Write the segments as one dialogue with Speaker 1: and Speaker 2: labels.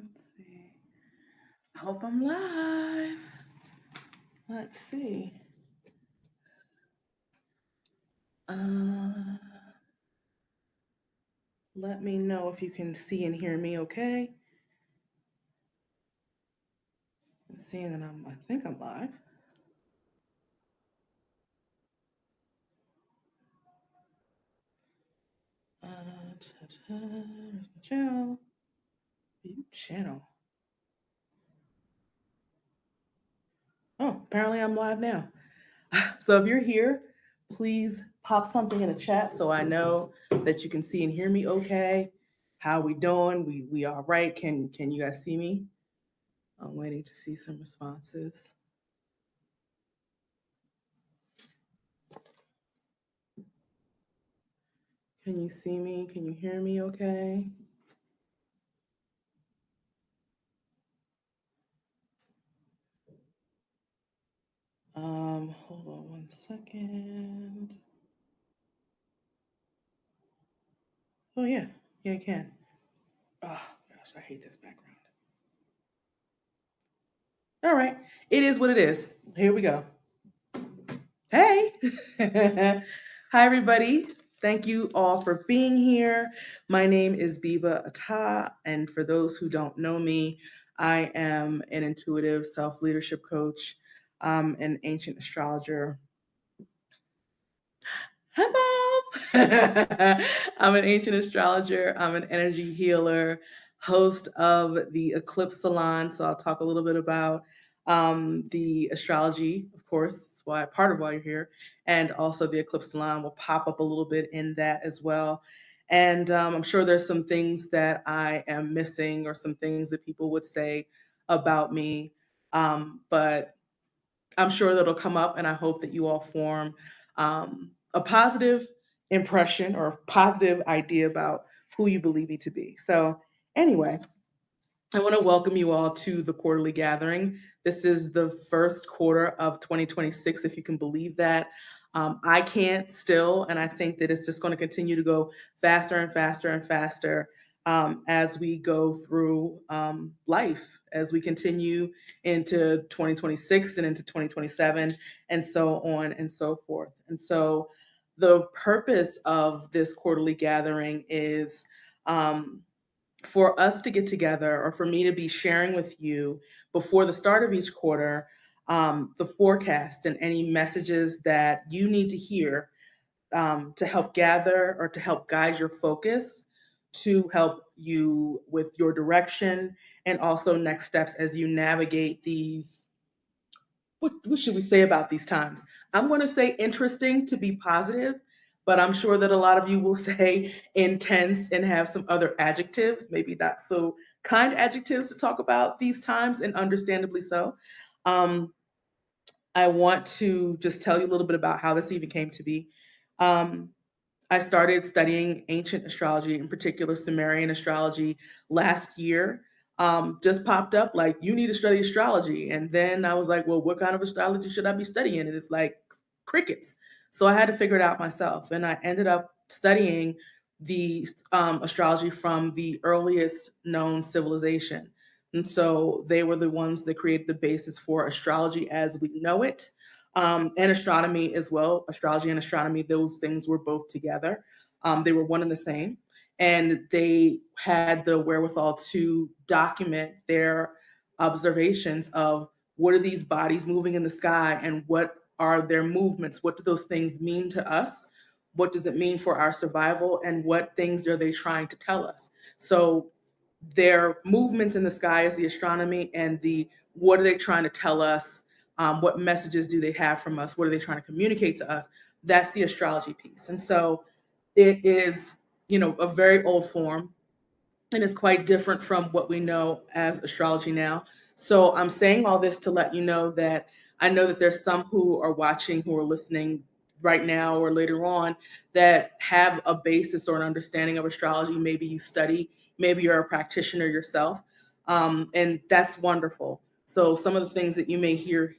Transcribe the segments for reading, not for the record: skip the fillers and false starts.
Speaker 1: Let's see. I hope I'm live. Let's see. Uh, Let me know if you can see and hear me okay. I'm seeing that I think I'm live. Where's my channel? View channel. Oh, apparently I'm live now. So if you're here, please pop something in the chat so I know that you can see and hear me okay. How we doing? We all right? Can you guys see me? I'm waiting to see some responses. Can you see me? Can you hear me okay? Hold on one second. Oh yeah, yeah, I can. Oh gosh, I hate this background. All right, it is what it is. Here we go. Hey, hi everybody. Thank you all for being here. My name is Biba Ata, and for those who don't know me, I am an intuitive self-leadership coach, an ancient astrologer. Hi, Mom. I'm an ancient astrologer. I'm an energy healer, host of the Eclipse Salon. So I'll talk a little bit about the astrology, of course. That's why part of why you're here, and also the Eclipse Salon will pop up a little bit in that as well. And I'm sure there's some things that I am missing, or some things that people would say about me. But I'm sure that'll come up, and I hope that you all form a positive impression or a positive idea about who you believe me to be. So, anyway, I want to welcome you all to the quarterly gathering. This is the first quarter of 2026, if you can believe that. I can't still, and I think that it's just going to continue to go faster and faster and faster as we go through life, as we continue into 2026 and into 2027, and so on and so forth. And so, the purpose of this quarterly gathering is. For us to get together, or for me to be sharing with you before the start of each quarter, the forecast and any messages that you need to hear to help gather or to help guide your focus, to help you with your direction and also next steps as you navigate these. What should we say about these times? I'm going to say interesting to be positive, but I'm sure that a lot of you will say intense and have some other adjectives, maybe not so kind adjectives to talk about these times, and understandably so. Um, I want to just tell you a little bit about how this even came to be. Um, I started studying ancient astrology, in particular Sumerian astrology, last year. Just popped up like, you need to study astrology. And then I was like, well, what kind of astrology should I be studying? And it's like crickets. So I had to figure it out myself. And I ended up studying the astrology from the earliest known civilization. And so they were the ones that created the basis for astrology as we know it, and astronomy as well. Astrology and astronomy, those things were both together. They were one and the same. And they had the wherewithal to document their observations of what are these bodies moving in the sky, and what are their movements? What do those things mean to us? What does it mean for our survival? And what things are they trying to tell us? So their movements in the sky is the astronomy, and the what are they trying to tell us, what messages do they have from us, what are they trying to communicate to us, that's the astrology piece. And so it is, a very old form, and it's quite different from what we know as astrology now. So I'm saying all this to let you know that I know that there's some who are watching, who are listening right now or later on, that have a basis or an understanding of astrology. Maybe you study, maybe you're a practitioner yourself, and that's wonderful. So some of the things that you may hear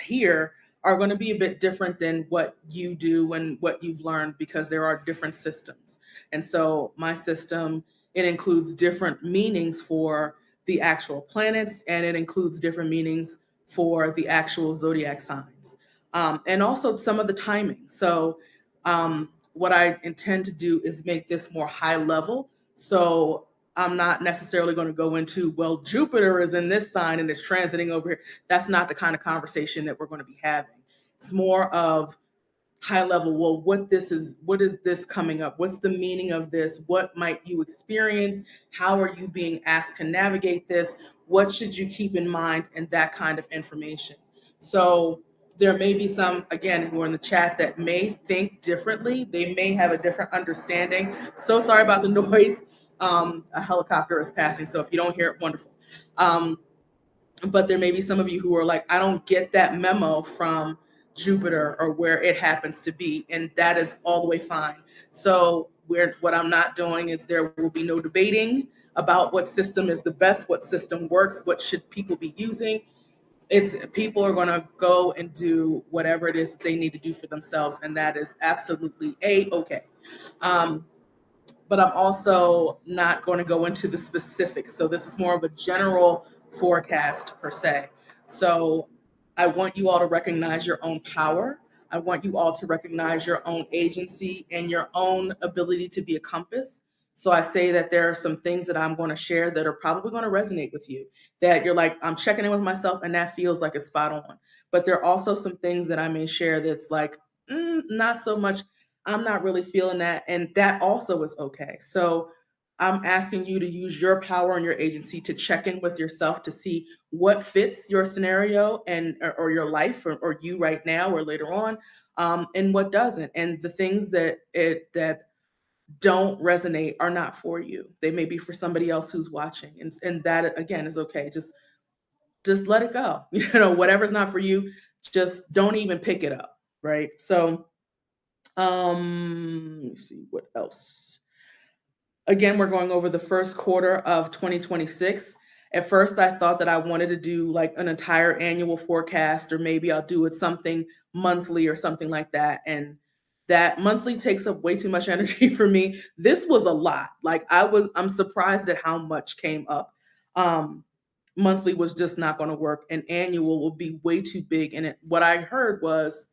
Speaker 1: here are going to be a bit different than what you do and what you've learned, because there are different systems. And so my system, it includes different meanings for the actual planets, and it includes different meanings for the actual zodiac signs, and also some of the timing. So, what I intend to do is make this more high level. So, I'm not necessarily going to go into, well, Jupiter is in this sign and it's transiting over here. That's not the kind of conversation that we're going to be having. It's more of high level, well, what is this coming up, what's the meaning of this, what might you experience, how are you being asked to navigate this, what should you keep in mind, and that kind of information. So there may be some, again, who are in the chat that may think differently, they may have a different understanding. So sorry about the noise. A helicopter is passing, so if you don't hear it, wonderful. But there may be some of you who are like, I don't get that memo from Jupiter or where it happens to be, and that is all the way fine. So what I'm not doing is, there will be no debating about what system is the best, what system works, what should people be using. It's people are going to go and do whatever it is they need to do for themselves, and that is absolutely okay. Um, but I'm also not going to go into the specifics. So this is more of a general forecast per se. So I want you all to recognize your own power. I want you all to recognize your own agency and your own ability to be a compass. So I say that there are some things that I'm going to share that are probably going to resonate with you, that you're like, I'm checking in with myself and that feels like it's spot on. But there are also some things that I may share that's like, not so much. I'm not really feeling that. And that also is okay. So I'm asking you to use your power and your agency to check in with yourself to see what fits your scenario and or your life, or you right now or later on, and what doesn't. And the things that don't resonate are not for you. They may be for somebody else who's watching. And that again is okay. Just let it go. Whatever's not for you, just don't even pick it up. Right. So let me see what else. Again, we're going over the first quarter of 2026. At first, I thought that I wanted to do like an entire annual forecast, or maybe I'll do it something monthly or something like that. And that monthly takes up way too much energy for me. This was a lot. I'm surprised at how much came up. Um, Monthly was just not going to work, and annual will be way too big. And what I heard was,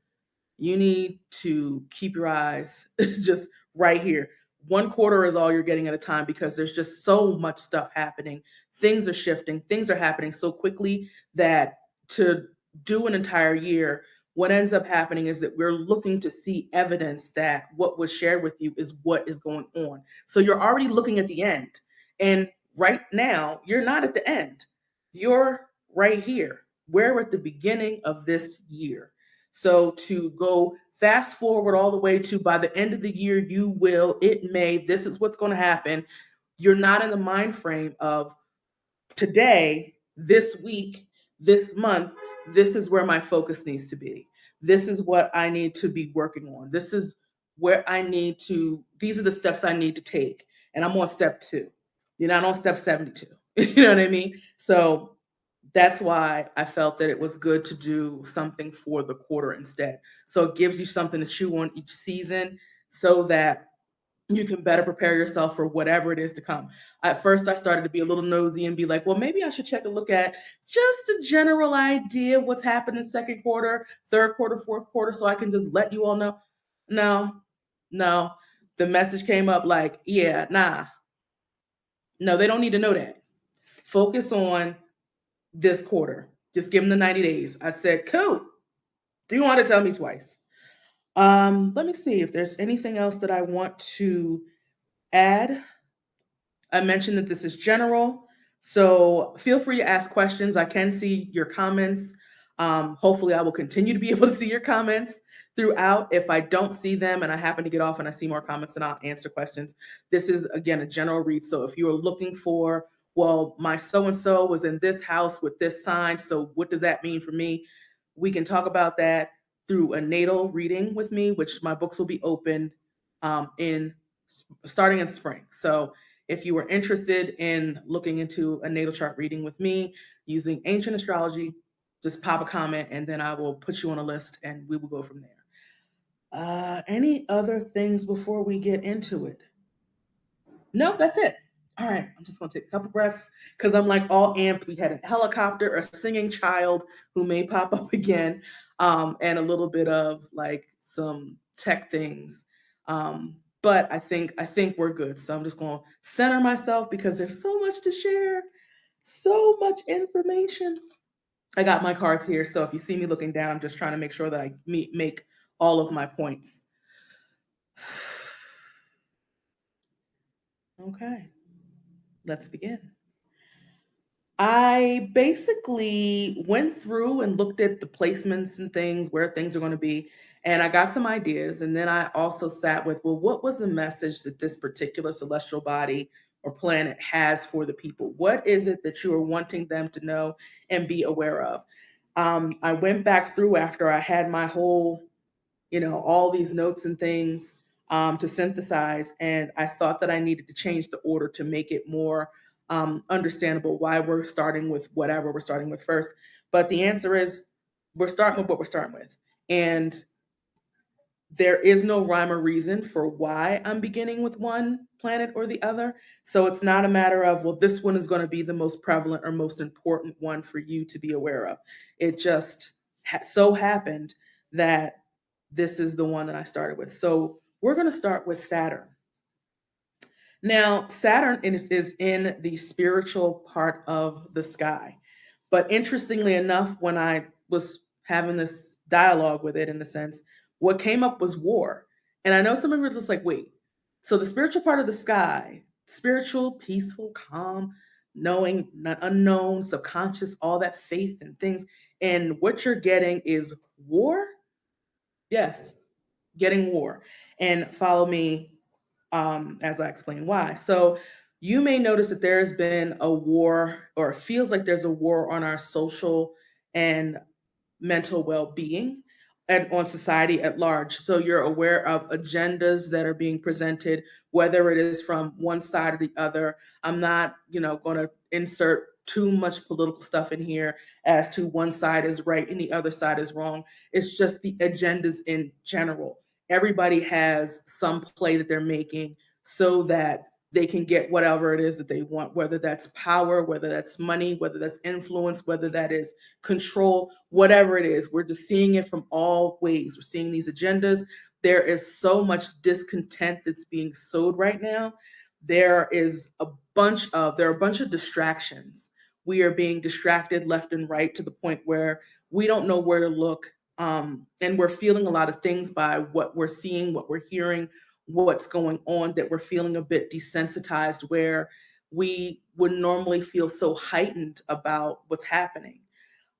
Speaker 1: you need to keep your eyes just right here. One quarter is all you're getting at a time, because there's just so much stuff happening. Things are shifting, things are happening so quickly that to do an entire year, what ends up happening is that we're looking to see evidence that what was shared with you is what is going on. So you're already looking at the end. And right now, you're not at the end. You're right here. We're at the beginning of this year. So to go fast forward all the way to, by the end of the year, you will, it may, this is what's going to happen. You're not in the mind frame of today, this week, this month, this is where my focus needs to be. This is what I need to be working on. This is where I need to, these are the steps I need to take. And I'm on step 2. You're not on step 72. You know what I mean? So that's why I felt that it was good to do something for the quarter instead. So it gives you something to chew on each season, so that you can better prepare yourself for whatever it is to come. At first, I started to be a little nosy and be like, well, maybe I should check a look at just a general idea of what's happened in second quarter, third quarter, fourth quarter, so I can just let you all know. No, no. The message came up like, yeah, nah, no, they don't need to know that. Focus on this quarter. Just give them the 90 days. I said, cool. Do you want to tell me twice? Let me see if there's anything else that I want to add. I mentioned that this is general, so feel free to ask questions. I can see your comments. Hopefully, I will continue to be able to see your comments throughout. If I don't see them and I happen to get off and I see more comments, then I'll answer questions. This is, again, a general read. So if you are looking for, well, my so and so was in this house with this sign, so what does that mean for me? We can talk about that through a natal reading with me, which my books will be open in starting in spring. So if you are interested in looking into a natal chart reading with me using ancient astrology, just pop a comment and then I will put you on a list and we will go from there. Any other things before we get into it? No, that's it. all right, I'm just gonna take a couple breaths because I'm like all amped. We had a helicopter, a singing child who may pop up again, and a little bit of like some tech things. But I think we're good. So I'm just gonna center myself because there's so much to share, so much information. I got my cards here, so if you see me looking down, I'm just trying to make sure that I make all of my points. Okay, let's begin. I basically went through and looked at the placements and things, where things are going to be, and I got some ideas. And then I also sat with, well, what was the message that this particular celestial body or planet has for the people? What is it that you are wanting them to know and be aware of? I went back through after I had my whole, all these notes and things to synthesize. And I thought that I needed to change the order to make it more understandable why we're starting with whatever we're starting with first. But the answer is we're starting with what we're starting with. And there is no rhyme or reason for why I'm beginning with one planet or the other. So it's not a matter of, well, this one is going to be the most prevalent or most important one for you to be aware of. It just so happened that this is the one that I started with. So we're going to start with Saturn. Now, Saturn is in the spiritual part of the sky. But interestingly enough, when I was having this dialogue with it, in a sense, what came up was war. And I know some of you are just like, wait, so the spiritual part of the sky, spiritual, peaceful, calm, knowing, not unknown, subconscious, all that faith and things. And what you're getting is war? Yes, getting war. And follow me as I explain why. So you may notice that there has been a war, or it feels like there's a war on our social and mental well-being and on society at large. So you're aware of agendas that are being presented, whether it is from one side or the other. I'm not, going to insert too much political stuff in here as to one side is right and the other side is wrong. It's just the agendas in general. Everybody has some play that they're making so that they can get whatever it is that they want, whether that's power, whether that's money, whether that's influence, whether that is control, whatever it is. We're just seeing it from all ways. We're seeing these agendas. There is so much discontent that's being sowed right now. There are a bunch of distractions. We are being distracted left and right to the point where we don't know where to look. And we're feeling a lot of things by what we're seeing, what we're hearing, what's going on, that we're feeling a bit desensitized, where we would normally feel so heightened about what's happening.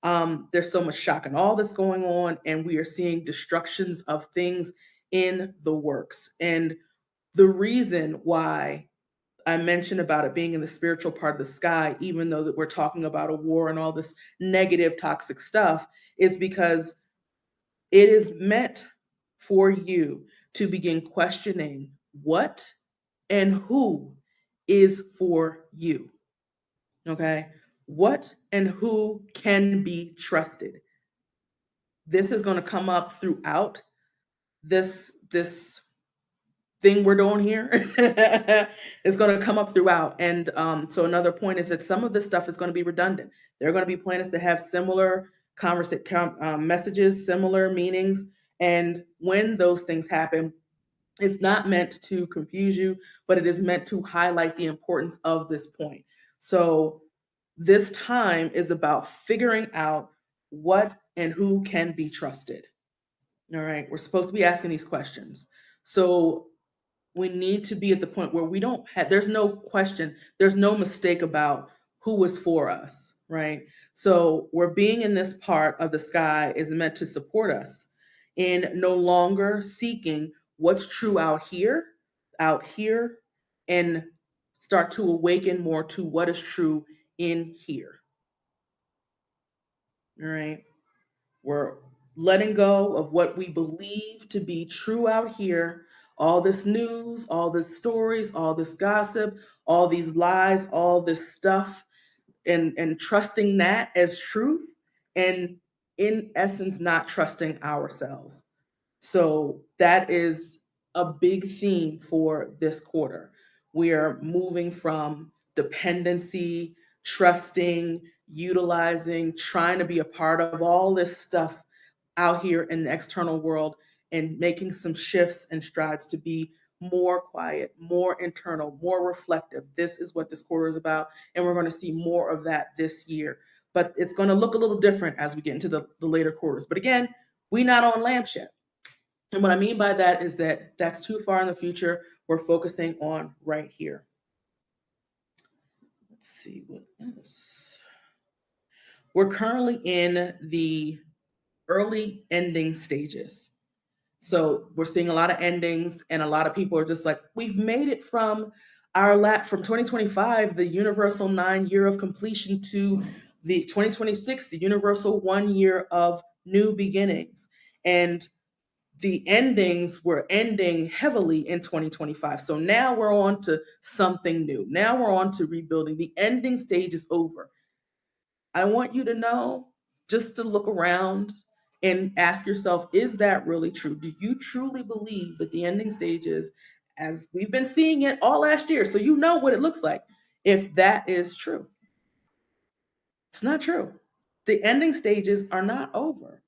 Speaker 1: There's so much shock and all that's going on, and we are seeing destructions of things in the works. And the reason why I mentioned about it being in the spiritual part of the sky, even though that we're talking about a war and all this negative, toxic stuff, is because it is meant for you to begin questioning what and who is for you. Okay? What and who can be trusted? This is going to come up throughout this thing we're doing here. It's going to come up throughout. And so another point is that some of this stuff is going to be redundant. There are going to be planets that have similar messages, similar meanings. And when those things happen, it's not meant to confuse you, but it is meant to highlight the importance of this point. So this time is about figuring out what and who can be trusted. All right, we're supposed to be asking these questions. So we need to be at the point where we don't have, there's no question, there's no mistake about who is for us, right? So we're being in this part of the sky is meant to support us in no longer seeking what's true out here, and start to awaken more to what is true in here. All right. We're letting go of what we believe to be true out here. All this news, all this stories, all this gossip, all these lies, all this stuff, and trusting that as truth, and in essence, not trusting ourselves. So that is a big theme for this quarter. We are moving from dependency, trusting, utilizing, trying to be a part of all this stuff out here in the external world, and making some shifts and strides to be more quiet, more internal, more reflective. This is what this quarter is about. And we're going to see more of that this year. But it's going to look a little different as we get into the later quarters. But again, we not on lamps yet. And what I mean by that is that that's too far in the future. We're focusing on right here. Let's see what else. We're currently in the early ending stages. So we're seeing a lot of endings, and a lot of people are just like, we've made it from from 2025, the universal 9 year of completion, to the 2026, the universal 1 year of new beginnings. And the endings were ending heavily in 2025. So now we're on to something new. Now we're on to rebuilding. The ending stage is over. I want you to know, just to look around and ask yourself, is that really true? Do you truly believe that the ending stages, as we've been seeing it all last year, so you know what it looks like, if that is true? It's not true. The ending stages are not over.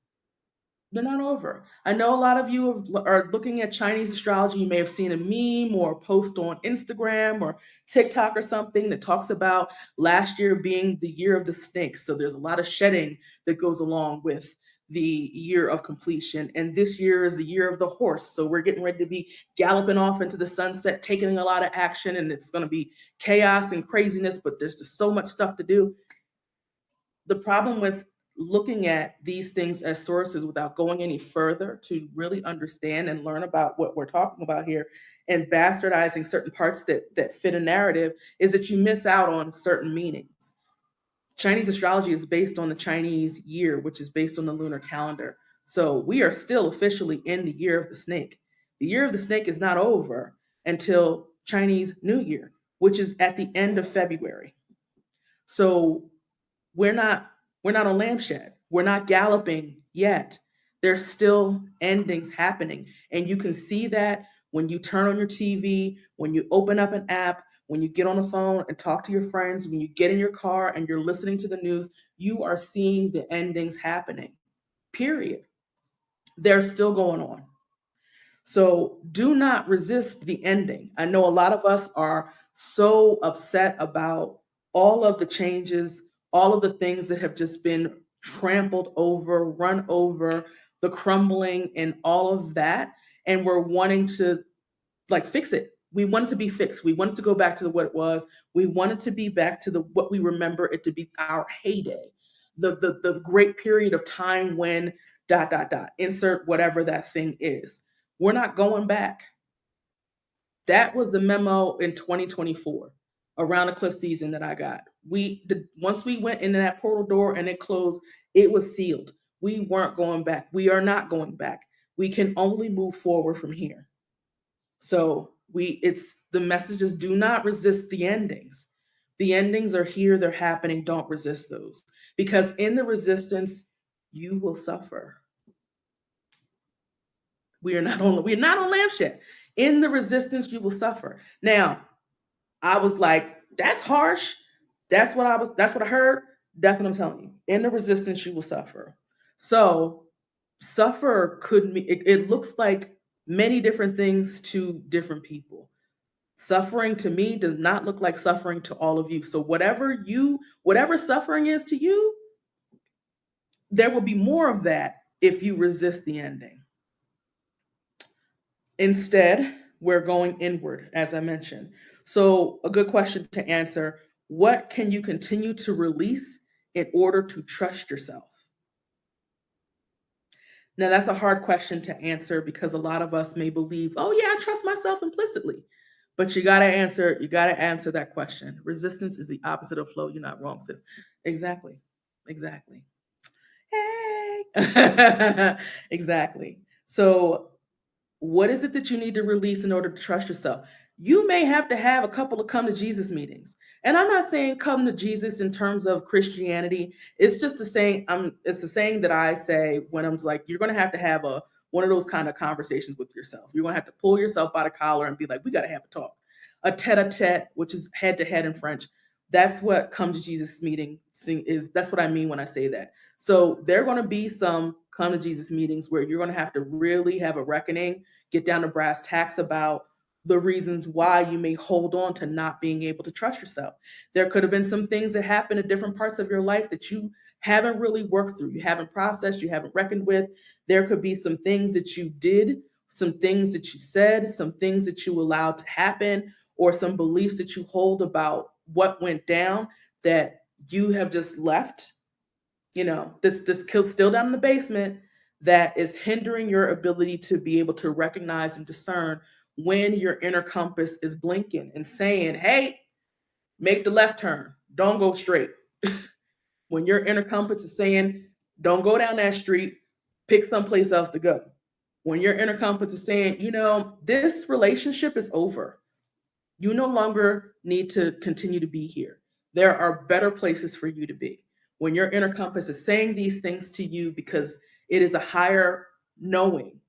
Speaker 1: They're not over. I know a lot of you are looking at Chinese astrology. You may have seen a meme or a post on Instagram or TikTok or something that talks about last year being the year of the snake. So there's a lot of shedding that goes along with the year of completion. And this year is the year of the horse. So we're getting ready to be galloping off into the sunset, taking a lot of action, and it's going to be chaos and craziness, but there's just so much stuff to do. The problem with looking at these things as sources without going any further to really understand and learn about what we're talking about here, and bastardizing certain parts that fit a narrative, is that you miss out on certain meanings. Chinese astrology is based on the Chinese year, which is based on the lunar calendar. So we are still officially in the year of the snake. The year of the snake is not over until Chinese New Year, which is at the end of February. So we're not we're not on lampshade. We're not galloping yet. There's still endings happening. And you can see that when you turn on your TV, when you open up an app, when you get on the phone and talk to your friends, when you get in your car and you're listening to the news, you are seeing the endings happening. Period. They're still going on. So do not resist the ending. I know a lot of us are so upset about all of the changes, all of the things that have just been trampled over, run over, the crumbling and all of that. And we're wanting to like fix it. We want it to be fixed. We want it to go back to what it was. We want it to be back to the what we remember it to be, our heyday, the great period of time when dot dot dot, insert whatever that thing is. We're not going back. That was the memo in 2024 around the cliff season that I got. Once we went into that portal door and it closed, it was sealed. We weren't going back. We are not going back. We can only move forward from here. So it's the messages: do not resist the endings. The endings are here, they're happening. Don't resist those. Because in the resistance, you will suffer. We're not on lampshade. In the resistance, you will suffer. Now, I was like, that's harsh. That's what I heard. That's what I'm telling you. In the resistance, you will suffer. So suffer could mean it looks like many different things to different people. Suffering to me does not look like suffering to all of you. So whatever suffering is to you, there will be more of that if you resist the ending. Instead, we're going inward, as I mentioned. So, a good question to answer: what can you continue to release in order to trust yourself? Now, that's a hard question to answer because a lot of us may believe, oh, yeah, I trust myself implicitly. But you got to answer that question. Resistance is the opposite of flow. You're not wrong, sis. Exactly. Exactly. Hey. Exactly. So, what is it that you need to release in order to trust yourself? You may have to have a couple of come to Jesus meetings. And I'm not saying come to Jesus in terms of Christianity. It's just a saying, it's a saying that I say when I'm like, you're gonna have to have one of those kind of conversations with yourself. You're gonna have to pull yourself by the collar and be like, we gotta have a talk. a tete-a-tete, which is head to head in French. That's what come to Jesus meeting is. That's what I mean when I say that. So there are going to be some come to Jesus meetings where you're going to have to really have a reckoning, get down to brass tacks about the reasons why you may hold on to not being able to trust yourself. There could have been some things that happened at different parts of your life that you haven't really worked through, you haven't processed, you haven't reckoned with. There could be some things that you did, some things that you said, some things that you allowed to happen, or some beliefs that you hold about what went down that you have just left, this kill still down in the basement that is hindering your ability to be able to recognize and discern when your inner compass is blinking and saying, hey, make the left turn, don't go straight. When your inner compass is saying, don't go down that street, pick someplace else to go. When your inner compass is saying, this relationship is over, you no longer need to continue to be here. There are better places for you to be. When your inner compass is saying these things to you because it is a higher knowing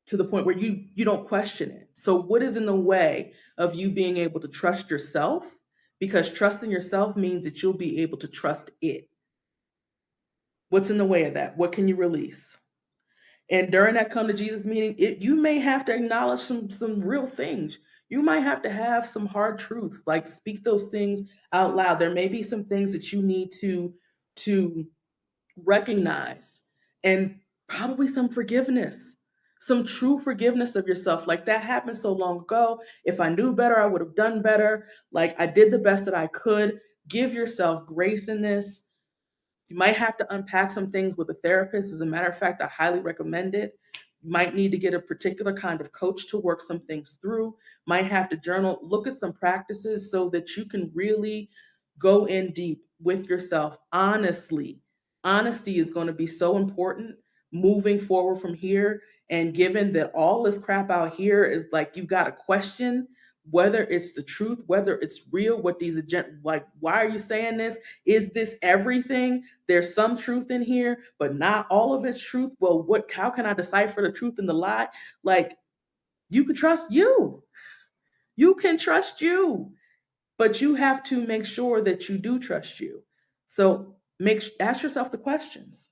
Speaker 1: to the point where you don't question it. So what is in the way of you being able to trust yourself? Because trusting yourself means that you'll be able to trust it. What's in the way of that? What can you release? And during that come to Jesus meeting, you may have to acknowledge some real things. You might have to have some hard truths, like speak those things out loud. There may be some things that you need to recognize, and probably some forgiveness, some true forgiveness of yourself. Like, that happened so long ago. If I knew better, I would have done better. Like, I did the best that I could. Give yourself grace in this. You might have to unpack some things with a therapist. As a matter of fact, I highly recommend it. You might need to get a particular kind of coach to work some things through. Might have to journal, look at some practices so that you can really go in deep with yourself honestly. Honesty is going to be so important moving forward from here. And given that all this crap out here is like, you've got to question whether it's the truth, whether it's real, what these like, why are you saying this? Is this everything? There's some truth in here, but not all of it's truth. Well, how can I decipher the truth and the lie? Like, you can trust you. You can trust you, but you have to make sure that you do trust you. So ask yourself the questions.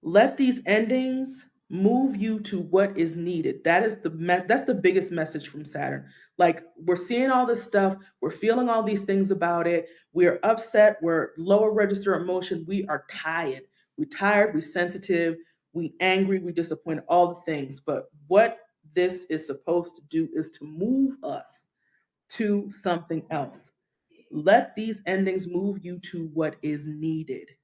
Speaker 1: Let these endings move you to what is needed. That's the biggest message from Saturn. Like, we're seeing all this stuff, we're feeling all these things about it, we're upset, we're lower register emotion, we are tired. We're tired, we're sensitive, we angry, we disappointed, all the things. But what this is supposed to do is to move us to something else. Let these endings move you to what is needed.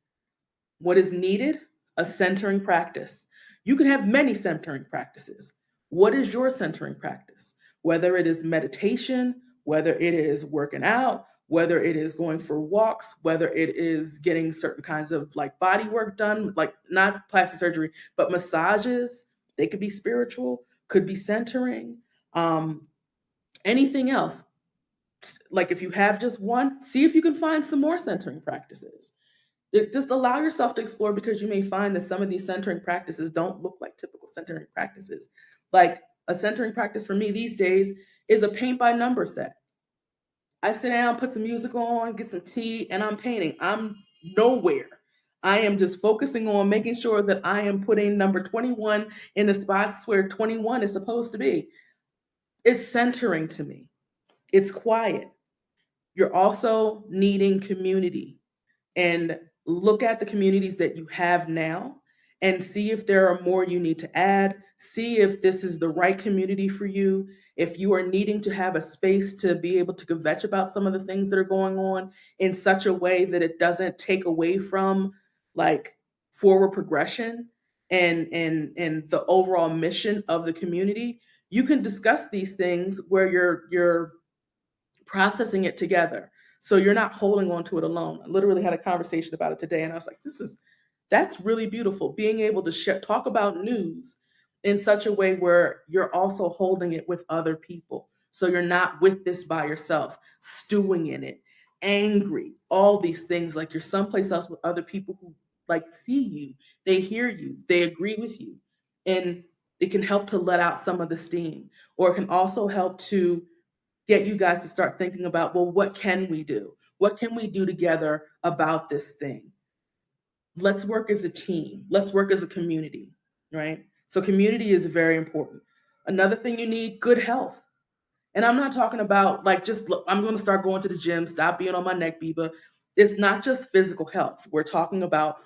Speaker 1: What is needed? A centering practice. You can have many centering practices. What is your centering practice? Whether it is meditation, whether it is working out, whether it is going for walks, whether it is getting certain kinds of like body work done, like not plastic surgery, but massages. They could be spiritual, could be centering. Um, Anything else. Like, if you have just one, see if you can find some more centering practices. Just allow yourself to explore, because you may find that some of these centering practices don't look like typical centering practices. Like, a centering practice for me these days is a paint by number set. I sit down, put some music on, get some tea, and I'm painting. I'm nowhere. I am just focusing on making sure that I am putting number 21 in the spots where 21 is supposed to be. It's centering to me. It's quiet. You're also needing community, and look at the communities that you have now and see if there are more you need to add. See if this is the right community for you. If you are needing to have a space to be able to kvetch about some of the things that are going on in such a way that it doesn't take away from like forward progression and the overall mission of the community, you can discuss these things where you're processing it together. So you're not holding on to it alone. I literally had a conversation about it today, and I was like, that's really beautiful. Being able to talk about news in such a way where you're also holding it with other people. So you're not with this by yourself, stewing in it, angry, all these things. Like, you're someplace else with other people who like see you, they hear you, they agree with you. And It can help to let out some of the steam, or it can also help to get you guys to start thinking about, well, what can we do? What can we do together about this thing? Let's work as a team. Let's work as a community, right? So community is very important. Another thing you need, good health. And I'm not talking about like just look, I'm going to start going to the gym, stop being on my neck, Biba. It's not just physical health. We're talking about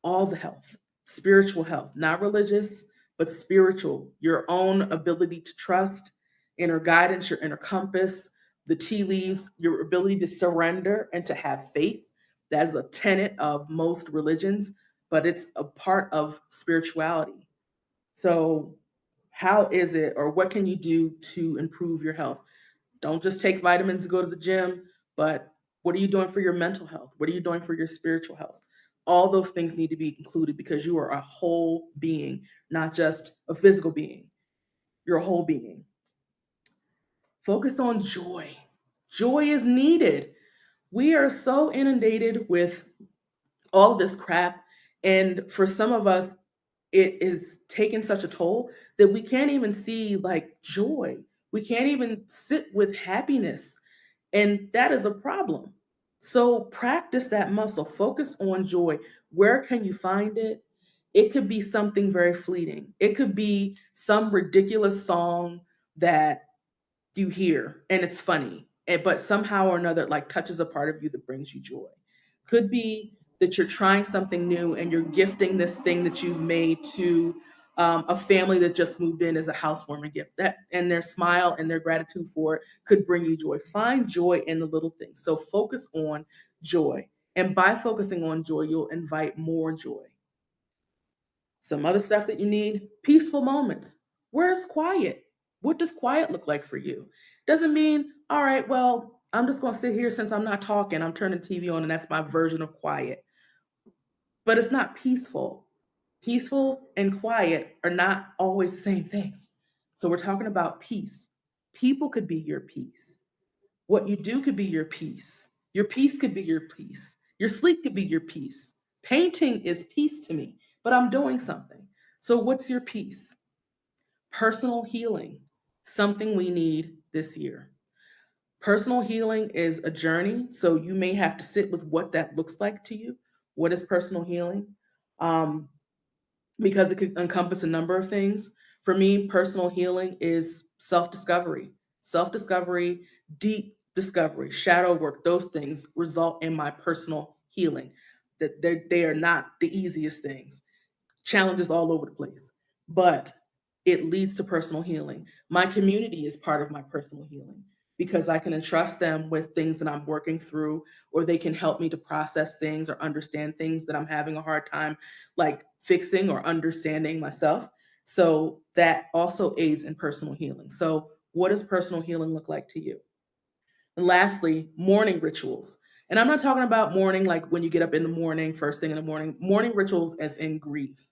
Speaker 1: all the health, spiritual health, not religious, but spiritual, your own ability to trust, inner guidance, your inner compass, the tea leaves, your ability to surrender and to have faith. That is a tenet of most religions, but it's a part of spirituality. So, how is it, or what can you do to improve your health? Don't just take vitamins to go to the gym, but what are you doing for your mental health? What are you doing for your spiritual health? All those things need to be included because you are a whole being, not just a physical being. You're a whole being. Focus on joy. Joy is needed. We are so inundated with all of this crap. And for some of us, it is taking such a toll that we can't even see like joy. We can't even sit with happiness. And that is a problem. So practice that muscle. Focus on joy. Where can you find it? It could be something very fleeting. It could be some ridiculous song that you hear and it's funny, but somehow or another it like touches a part of you that brings you joy. Could be that you're trying something new and you're gifting this thing that you've made to a family that just moved in as a housewarming gift. That and their smile and their gratitude for it could bring you joy. Find joy in the little things. So focus on joy, and by focusing on joy, you'll invite more joy. Some other stuff that you need, peaceful moments. Where's quiet? What does quiet look like for you? Doesn't mean, all right, well, I'm just going to sit here since I'm not talking. I'm turning TV on and that's my version of quiet. But it's not peaceful. Peaceful and quiet are not always the same things. So we're talking about peace. People could be your peace. What you do could be your peace. Your peace could be your peace. Your sleep could be your peace. Painting is peace to me, but I'm doing something. So, what's your peace? Personal healing, something we need this year. Personal healing is a journey, so you may have to sit with what that looks like to you. What is personal healing? Um, because it could encompass a number of things. For me, personal healing is self discovery, deep discovery, shadow work. Those things result in my personal healing. That they are not the easiest things, challenges all over the place, but it leads to personal healing. My community is part of my personal healing because I can entrust them with things that I'm working through, or they can help me to process things or understand things that I'm having a hard time like fixing or understanding myself. So that also aids in personal healing. So, what does personal healing look like to you? And lastly, morning rituals. And I'm not talking about morning like when you get up in the morning, first thing in the morning, morning rituals as in grief.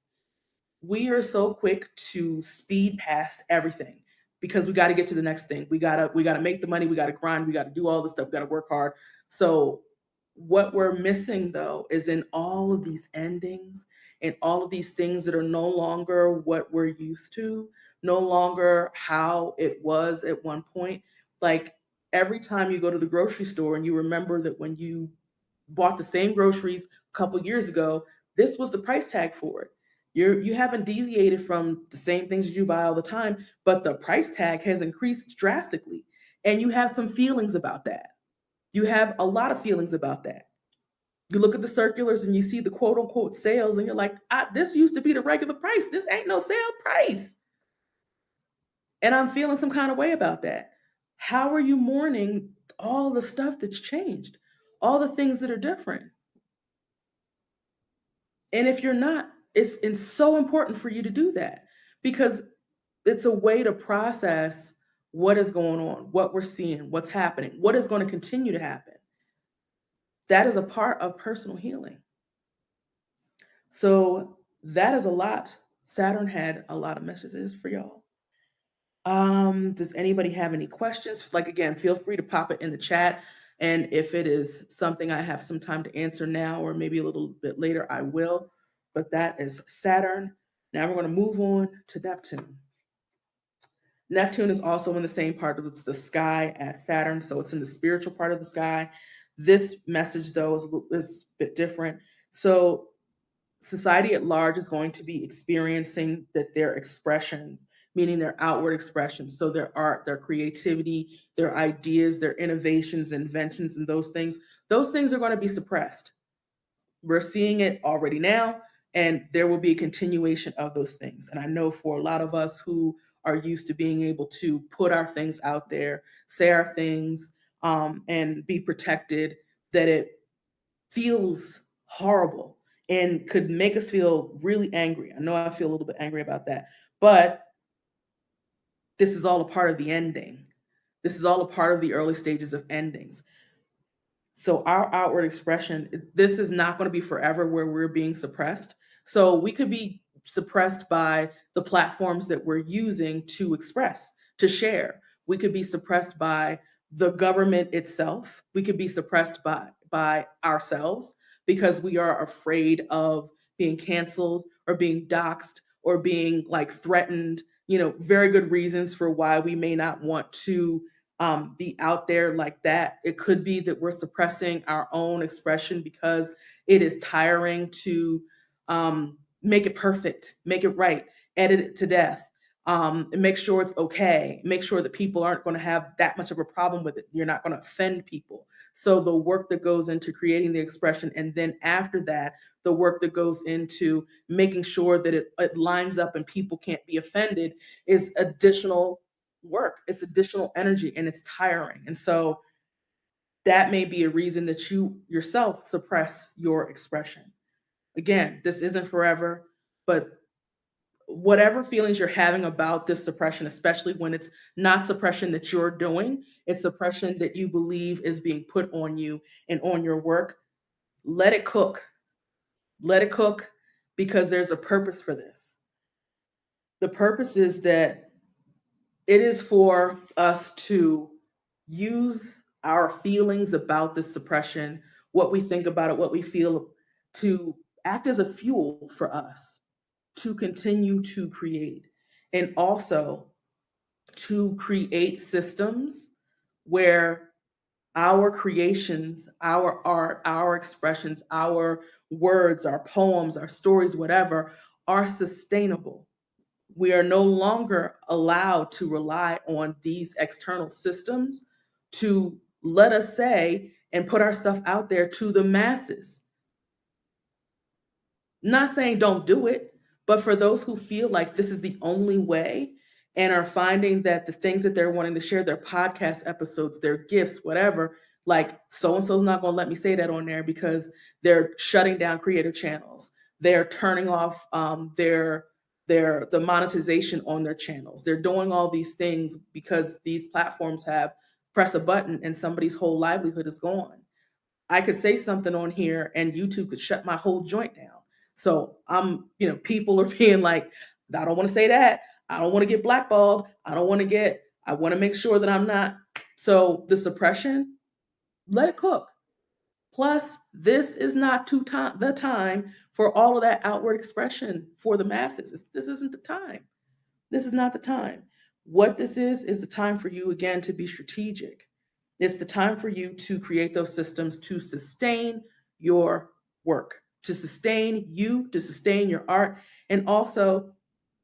Speaker 1: We are so quick to speed past everything because we got to get to the next thing. We got to make the money, we got to grind, we got to do all this stuff, we got to work hard. So what we're missing though is in all of these endings and all of these things that are no longer what we're used to, no longer how it was at one point. Like every time you go to the grocery store and you remember that when you bought the same groceries a couple years ago, this was the price tag for it. You haven't deviated from the same things you buy all the time, but the price tag has increased drastically. And you have some feelings about that. You have a lot of feelings about that. You look at the circulars and you see the quote unquote sales, and you're like, this used to be the regular price. This ain't no sale price. And I'm feeling some kind of way about that. How are you mourning all the stuff that's changed, all the things that are different? And if you're not, it's so important for you to do that because it's a way to process what is going on, what we're seeing, what's happening, what is going to continue to happen. That is a part of personal healing. So that is a lot. Saturn had a lot of messages for y'all. Does anybody have any questions? Like again, feel free to pop it in the chat. And if it is something I have some time to answer now or maybe a little bit later, I will. But that is Saturn. Now we're going to move on to Neptune. Neptune is also in the same part of the sky as Saturn, so it's in the spiritual part of the sky. This message, though, is a bit different. So, society at large is going to be experiencing that their expressions, meaning their outward expressions, so their art, their creativity, their ideas, their innovations, inventions, and those things are going to be suppressed. We're seeing it already now, and there will be a continuation of those things. And I know for a lot of us who are used to being able to put our things out there, say our things, and be protected, that it feels horrible and could make us feel really angry. I know I feel a little bit angry about that, but this is all a part of the ending. This is all a part of the early stages of endings. So our outward expression, this is not going to be forever where we're being suppressed. So we could be suppressed by the platforms that we're using to express, to share. We could be suppressed by the government itself. We could be suppressed by ourselves because we are afraid of being canceled or being doxxed or being like threatened. Very good reasons for why we may not want to be out there like that. It could be that we're suppressing our own expression because it is tiring to make it perfect, make it right, edit it to death, and make sure it's okay, make sure that people aren't going to have that much of a problem with it. You're not going to offend people. So the work that goes into creating the expression, and then after that, the work that goes into making sure that it lines up and people can't be offended is additional work. It's additional energy and it's tiring. And so that may be a reason that you yourself suppress your expression. Again, this isn't forever, but whatever feelings you're having about this suppression, especially when it's not suppression that you're doing, it's suppression that you believe is being put on you and on your work, let it cook. Let it cook because there's a purpose for this. The purpose is that it is for us to use our feelings about this suppression, what we think about it, what we feel, to act as a fuel for us to continue to create, and also to create systems where our creations, our art, our expressions, our words, our poems, our stories, whatever, are sustainable. We are no longer allowed to rely on these external systems to let us say and put our stuff out there to the masses. Not saying don't do it, but for those who feel like this is the only way and are finding that the things that they're wanting to share, their podcast episodes, their gifts, whatever, like so and so's not going to let me say that on there because they're shutting down creative channels. They're turning off their the monetization on their channels. They're doing all these things because these platforms have press a button and somebody's whole livelihood is gone. I could say something on here and YouTube could shut my whole joint down. So people are being like, I don't want to say that. I don't want to get blackballed. I want to make sure that I'm not. So the suppression, let it cook. Plus, this is not the time for all of that outward expression for the masses. This isn't the time. This is not the time. What this is the time for you again to be strategic. It's the time for you to create those systems to sustain your work, to sustain you, to sustain your art, and also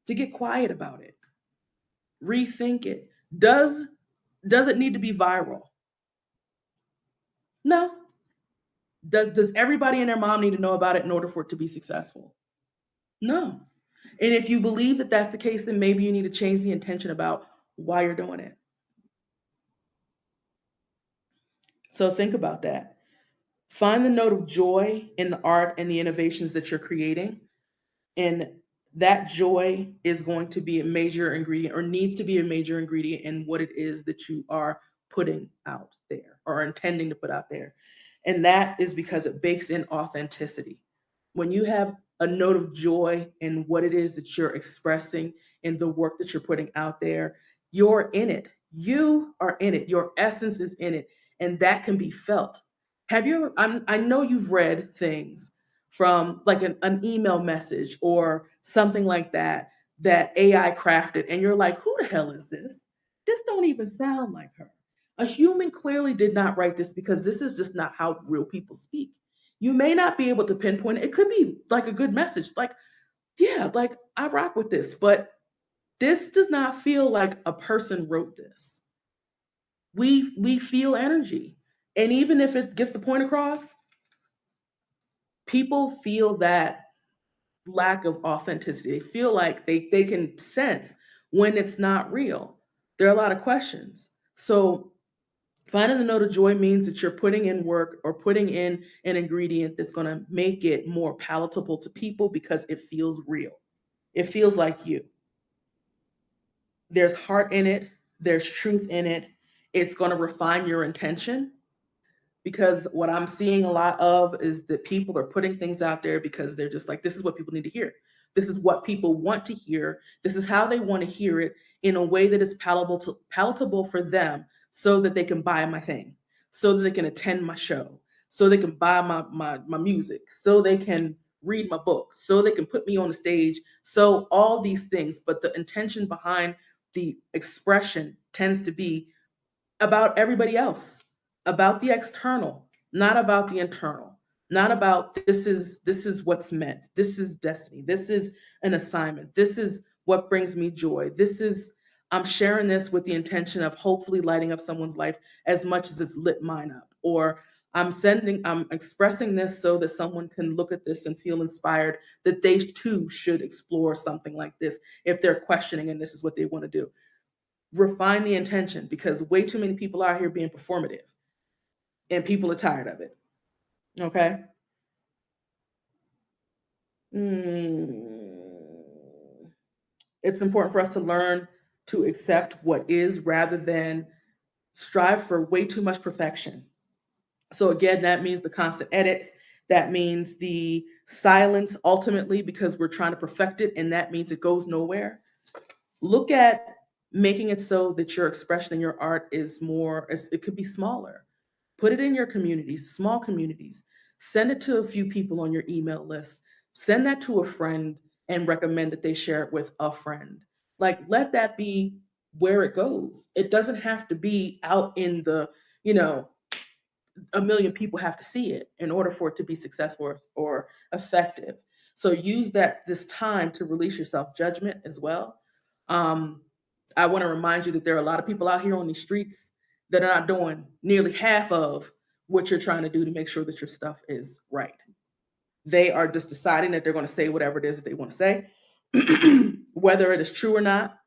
Speaker 1: to get quiet about it. Rethink it. Does it need to be viral? No. Does everybody and their mom need to know about it in order for it to be successful? No. And if you believe that that's the case, then maybe you need to change the intention about why you're doing it. So think about that. Find the note of joy in the art and the innovations that you're creating. And that joy is going to be a major ingredient or needs to be a major ingredient in what it is that you are putting out there or intending to put out there. And that is because it bakes in authenticity. When you have a note of joy in what it is that you're expressing in the work that you're putting out there, you're in it. You are in it. Your essence is in it. And that can be felt. I know you've read things from like an email message or something like that that AI crafted, and you're like, who the hell is this? This don't even sound like her. A human clearly did not write this because this is just not how real people speak. You may not be able to pinpoint it. It could be like a good message, like, yeah, like I rock with this, but this does not feel like a person wrote this. We feel energy. And even if it gets the point across, people feel that lack of authenticity. They feel like they can sense when it's not real. There are a lot of questions. So finding the note of joy means that you're putting in work or putting in an ingredient that's going to make it more palatable to people because it feels real. It feels like you. There's heart in it, there's truth in it. It's going to refine your intention, because what I'm seeing a lot of is that people are putting things out there because they're just like, this is what people need to hear. This is what people want to hear. This is how they want to hear it in a way that is palatable for them so that they can buy my thing, so that they can attend my show, so they can buy my music, so they can read my book, so they can put me on the stage. So all these things, but the intention behind the expression tends to be about everybody else, about the external, not about the internal, not about this is what's meant. This is destiny. This is an assignment. This is what brings me joy. This is I'm sharing this with the intention of hopefully lighting up someone's life as much as it's lit mine up. Or I'm expressing this so that someone can look at this and feel inspired that they too should explore something like this if they're questioning and this is what they want to do. Refine the intention, because way too many people out here being performative and people are tired of it. Okay. Mm. It's important for us to learn to accept what is rather than strive for way too much perfection. So, again, that means the constant edits. That means the silence ultimately because we're trying to perfect it, and that means it goes nowhere. Look at making it so that your expression in your art is more, it could be smaller. Put it in your communities, small communities. Send it to a few people on your email list. Send that to a friend and recommend that they share it with a friend. Like, let that be where it goes. It doesn't have to be out in the, you know, a million people have to see it in order for it to be successful or effective. So use this time to release your self judgment as well. Um, I want to remind you that there are a lot of people out here on these streets that are not doing nearly half of what you're trying to do to make sure that your stuff is right. They are just deciding that they're going to say whatever it is that they want to say, whether it is true or not,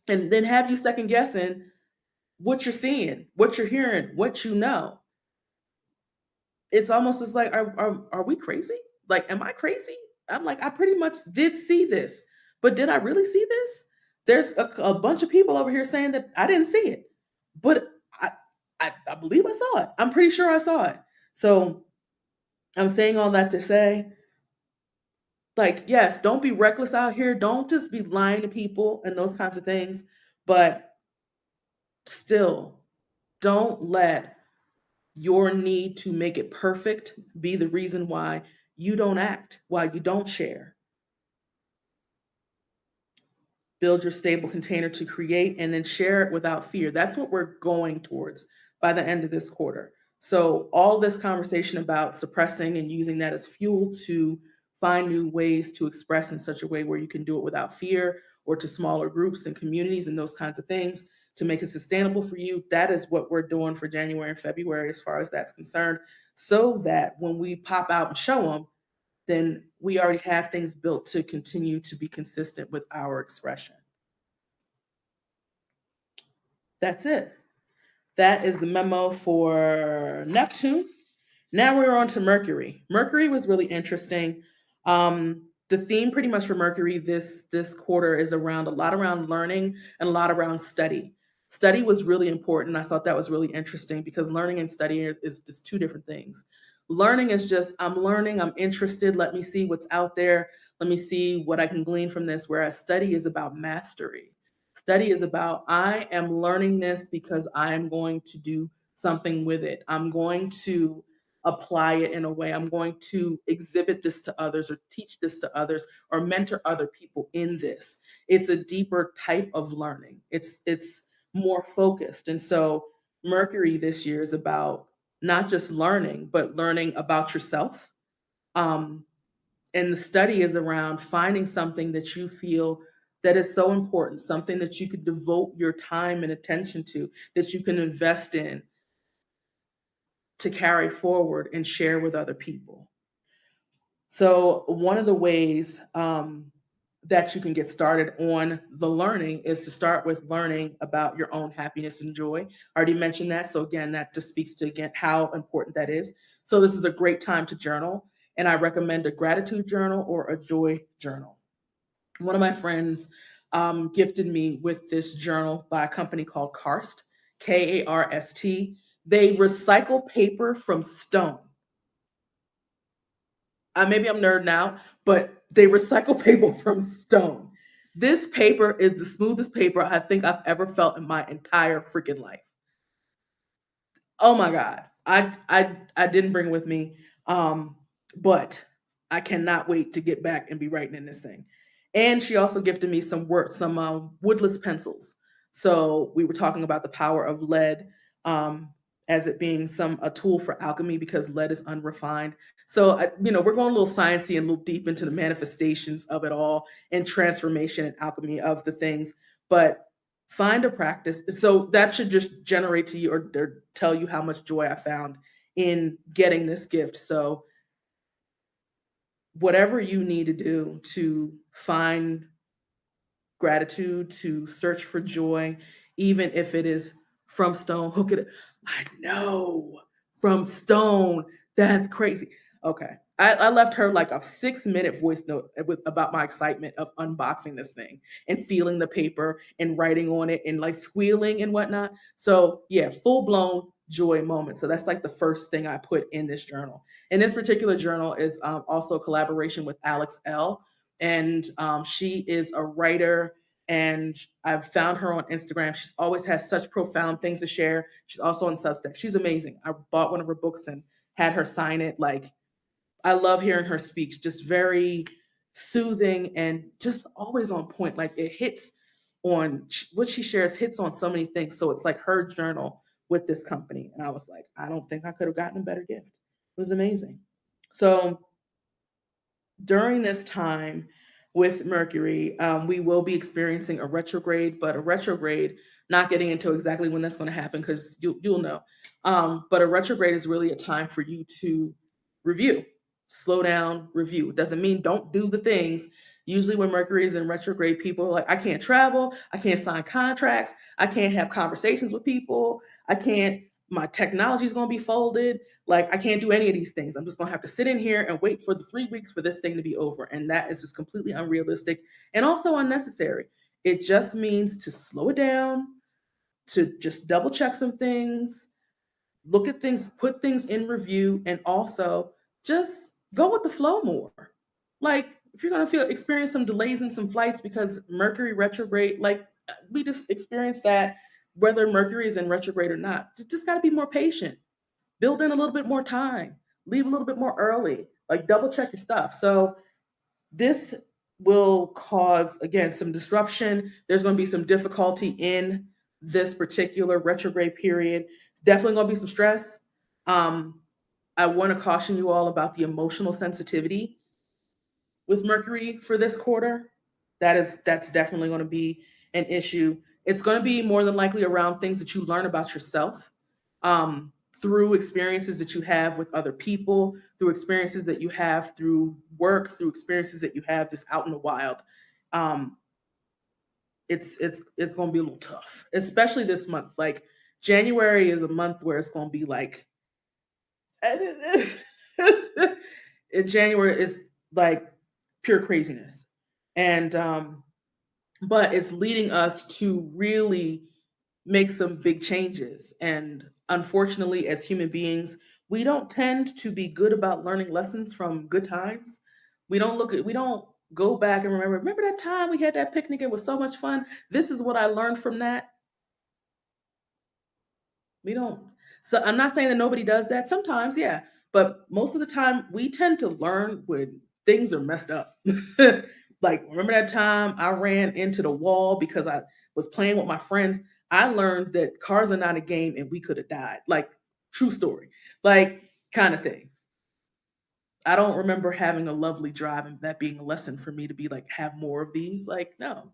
Speaker 1: and then have you second guessing what you're seeing, what you're hearing, what you know. It's almost as like, are we crazy? Like, am I crazy? I'm like, I pretty much did see this, but did I really see this? There's a bunch of people over here saying that I didn't see it, but I, I believe I saw it. I'm pretty sure I saw it. So I'm saying all that to say, like, yes, don't be reckless out here. Don't just be lying to people and those kinds of things, but still, don't let your need to make it perfect be the reason why you don't act, why you don't share. Build your stable container to create and then share it without fear. That's what we're going towards by the end of this quarter. So, all this conversation about suppressing and using that as fuel to find new ways to express in such a way where you can do it without fear, or to smaller groups and communities and those kinds of things to make it sustainable for you. That is what we're doing for January and February as far as that's concerned. So that when we pop out and show them, then we already have things built to continue to be consistent with our expression. That's it. That is the memo for Neptune. Now we're on to Mercury. Mercury was really interesting. The theme pretty much for Mercury this quarter is around a lot around learning and a lot around study. Study was really important. I thought that was really interesting because learning and studying is two different things. Learning is just I'm learning, I'm interested, let me see what's out there, let me see what I can glean from this. Whereas study is about mastery. Study is about I am learning this because I am going to do something with it. I'm going to apply it in a way. I'm going to exhibit this to others or teach this to others or mentor other people in this. It's a deeper type of learning. It's more focused. And so Mercury this year is about not just learning, but learning about yourself. Um, and the study is around finding something that you feel that is so important, something that you could devote your time and attention to, that you can invest in to carry forward and share with other people. So, one of the ways that you can get started on the learning is to start with learning about your own happiness and joy. I already mentioned that. So, again, that just speaks to again how important that is. So, this is a great time to journal. And I recommend a gratitude journal or a joy journal. One of my friends gifted me with this journal by a company called Karst, Karst. They recycle paper from stone. Maybe I'm nerding out, but they recycle paper from stone. This paper is the smoothest paper I think I've ever felt in my entire freaking life. Oh my god. I didn't bring it with me. But I cannot wait to get back and be writing in this thing. And she also gifted me some woodless pencils. So we were talking about the power of lead um as it being a tool for alchemy because lead is unrefined. So we're going a little sciencey and a little deep into the manifestations of it all and transformation and alchemy of the things. But find a practice. So that should just generate to you or tell you how much joy I found in getting this gift. So, whatever you need to do to find gratitude, to search for joy, even if it is from stone. Who could I know from stone? That's crazy. Okay. I left her like a 6 minute voice note about my excitement of unboxing this thing and feeling the paper and writing on it and like squealing and whatnot. So, yeah, full blown joy moment. So, that's like the first thing I put in this journal. And this particular journal is also a collaboration with Alex L. And she is a writer and I've found her on Instagram. She always has such profound things to share. She's also on Substack. She's amazing. I bought one of her books and had her sign it. Like, I love hearing her speak, just very soothing and just always on point. Like, it hits on what she shares, hits on so many things. So, it's like her journal with this company. And I was like, I don't think I could have gotten a better gift. It was amazing. So, during this time with Mercury, we will be experiencing a retrograde, but a retrograde, not getting into exactly when that's going to happen because you'll know. But a retrograde is really a time for you to review, slow down, review. It doesn't mean don't do the things. Usually, when Mercury is in retrograde, people are like, I can't travel, I can't sign contracts, I can't have conversations with people, I can't, my technology is going to be folded. Like, I can't do any of these things. I'm just going to have to sit in here and wait for the 3 weeks for this thing to be over. And that is just completely unrealistic and also unnecessary. It just means to slow it down, to just double check some things, look at things, put things in review, and also just go with the flow more. Like, if you're going to experience some delays in some flights because Mercury retrograde, like we just experienced that, whether Mercury is in retrograde or not, just got to be more patient, build in a little bit more time, leave a little bit more early, like double check your stuff. So this will cause again some disruption. There's going to be some difficulty in this particular retrograde period. Definitely going to be some stress. Um, I want to caution you all about the emotional sensitivity with Mercury for this quarter. That's definitely going to be an issue. It's going to be more than likely around things that you learn about yourself through experiences that you have with other people, through experiences that you have through work, through experiences that you have just out in the wild. Um, it's going to be a little tough, especially this month. Like, January is a month where it's going to be like January is like pure craziness. And but it's leading us to really make some big changes. And unfortunately, as human beings, we don't tend to be good about learning lessons from good times. We don't go back and remember that time we had that picnic, it was so much fun. This is what I learned from that. We don't. So I'm not saying that nobody does that. Sometimes, yeah. but most of the time we tend to learn when things are messed up. Like, remember that time I ran into the wall because I was playing with my friends? I learned that cars are not a game and we could have died. Like, true story. Like, kind of thing. I don't remember having a lovely drive and that being a lesson for me to be like, have more of these. Like, no.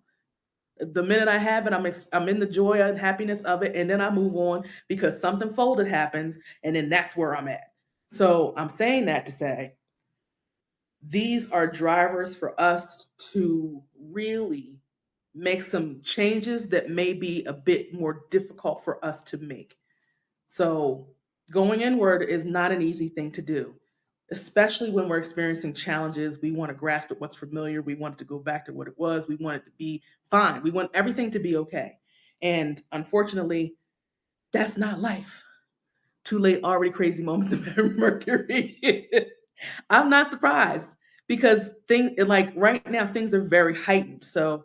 Speaker 1: The minute I have it, I'm in the joy and happiness of it, and then I move on because something folded happens, and then that's where I'm at. So I'm saying that to say these are drivers for us to really make some changes that may be a bit more difficult for us to make. So going inward is not an easy thing to do, especially when we're experiencing challenges. We want to grasp at what's familiar. We want it to go back to what it was. We want it to be fine. We want everything to be okay. And unfortunately, that's not life. Too late, already crazy moments of Mercury. I'm not surprised because things like right now, things are very heightened. So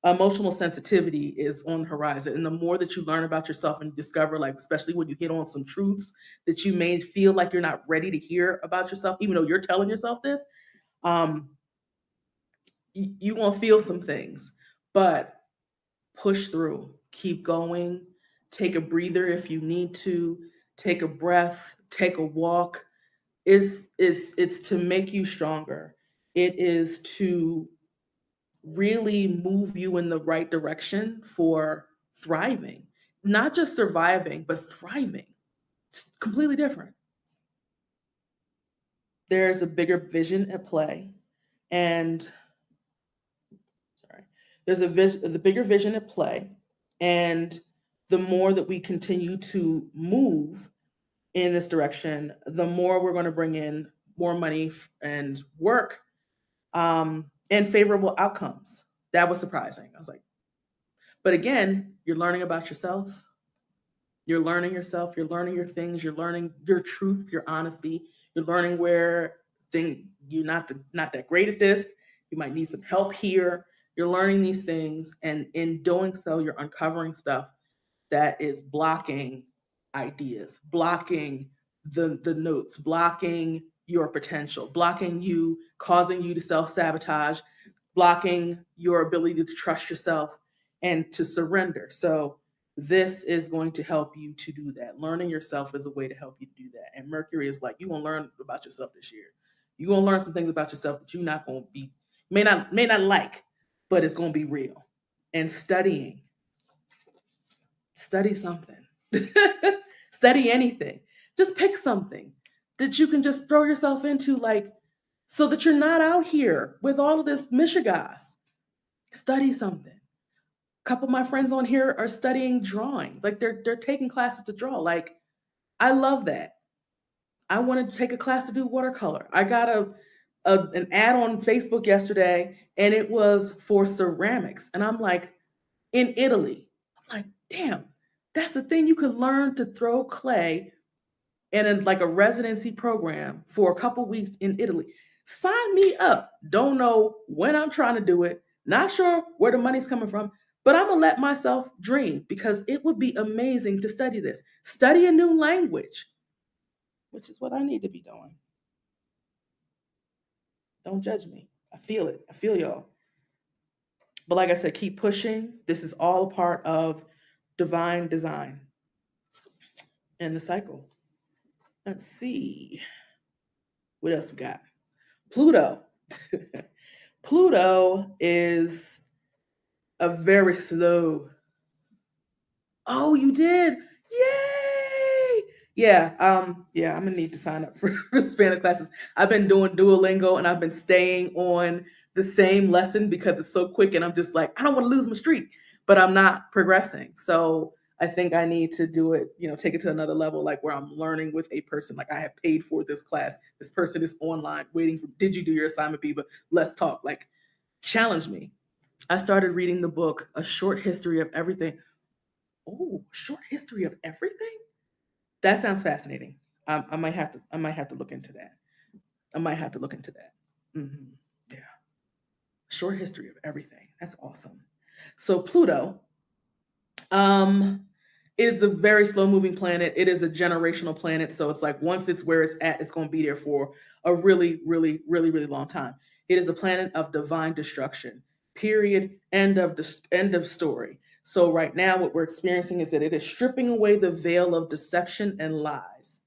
Speaker 1: emotional sensitivity is on the horizon, and the more that you learn about yourself and discover, like, especially when you hit on some truths that you may feel like you're not ready to hear about yourself, even though you're telling yourself this, um you won't feel some things, but push through, keep going, take a breather if you need to, take a breath, take a walk. It's to make you stronger. It is to really move you in the right direction for thriving, not just surviving, but thriving. It's completely different. There's a bigger vision at play, and sorry, the bigger vision at play, and the more that we continue to move in this direction, the more we're going to bring in more money and work, and favorable outcomes. That was surprising. I was like, but again, you're learning about yourself. You're learning yourself. You're learning your things. You're learning your truth, your honesty. You're learning where you're not that great at this. You might need some help here. You're learning these things, and in doing so, you're uncovering stuff that is blocking ideas, blocking the notes, blocking your potential, blocking you, causing you to self sabotage, blocking your ability to trust yourself and to surrender. So, this is going to help you to do that. Learning yourself is a way to help you to do that. And Mercury is like, you're gonna learn about yourself this year. You're gonna learn some things about yourself that you're not gonna be may not like, but it's gonna be real. And study something. Study anything. Just pick something that you can just throw yourself into, like, so that you're not out here with all of this mishigas. Study something. A couple of my friends on here are studying drawing. Like, they're taking classes to draw. Like, I love that. I wanted to take a class to do watercolor. I got an ad on Facebook yesterday, and it was for ceramics. And I'm like, in Italy. I'm like, damn, that's the thing. You could learn to throw clay in like a residency program for a couple weeks in Italy. Sign me up. Don't know when I'm trying to do it. Not sure where the money's coming from, but I'm gonna let myself dream because it would be amazing to study this. Study a new language, which is what I need to be doing. Don't judge me. I feel it. I feel y'all. But like I said, keep pushing. This is all a part of divine design and the cycle. Let's see. What else we got? Pluto. Pluto is a very slow. Oh, you did? Yay! Yeah, I'm gonna need to sign up for, for Spanish classes. I've been doing Duolingo and I've been staying on the same lesson because it's so quick and I'm just like, I don't want to lose my streak, but I'm not progressing. So I think I need to do it, take it to another level, like where I'm learning with a person. Like, I have paid for this class. This person is online waiting for, did you do your assignment, Biba? Let's talk. Like, challenge me. I started reading the book, A Short History of Everything. Oh, short history of everything? That sounds fascinating. I might have to look into that. I might have to look into that. Hmm. Yeah, short history of everything. That's awesome. So Pluto, um, It is a very slow moving planet. It is a generational planet. So it's like once it's where it's at, it's going to be there for a really, really, really, really long time. It is a planet of divine destruction. Period. End of story. So right now, what we're experiencing is that it is stripping away the veil of deception and lies.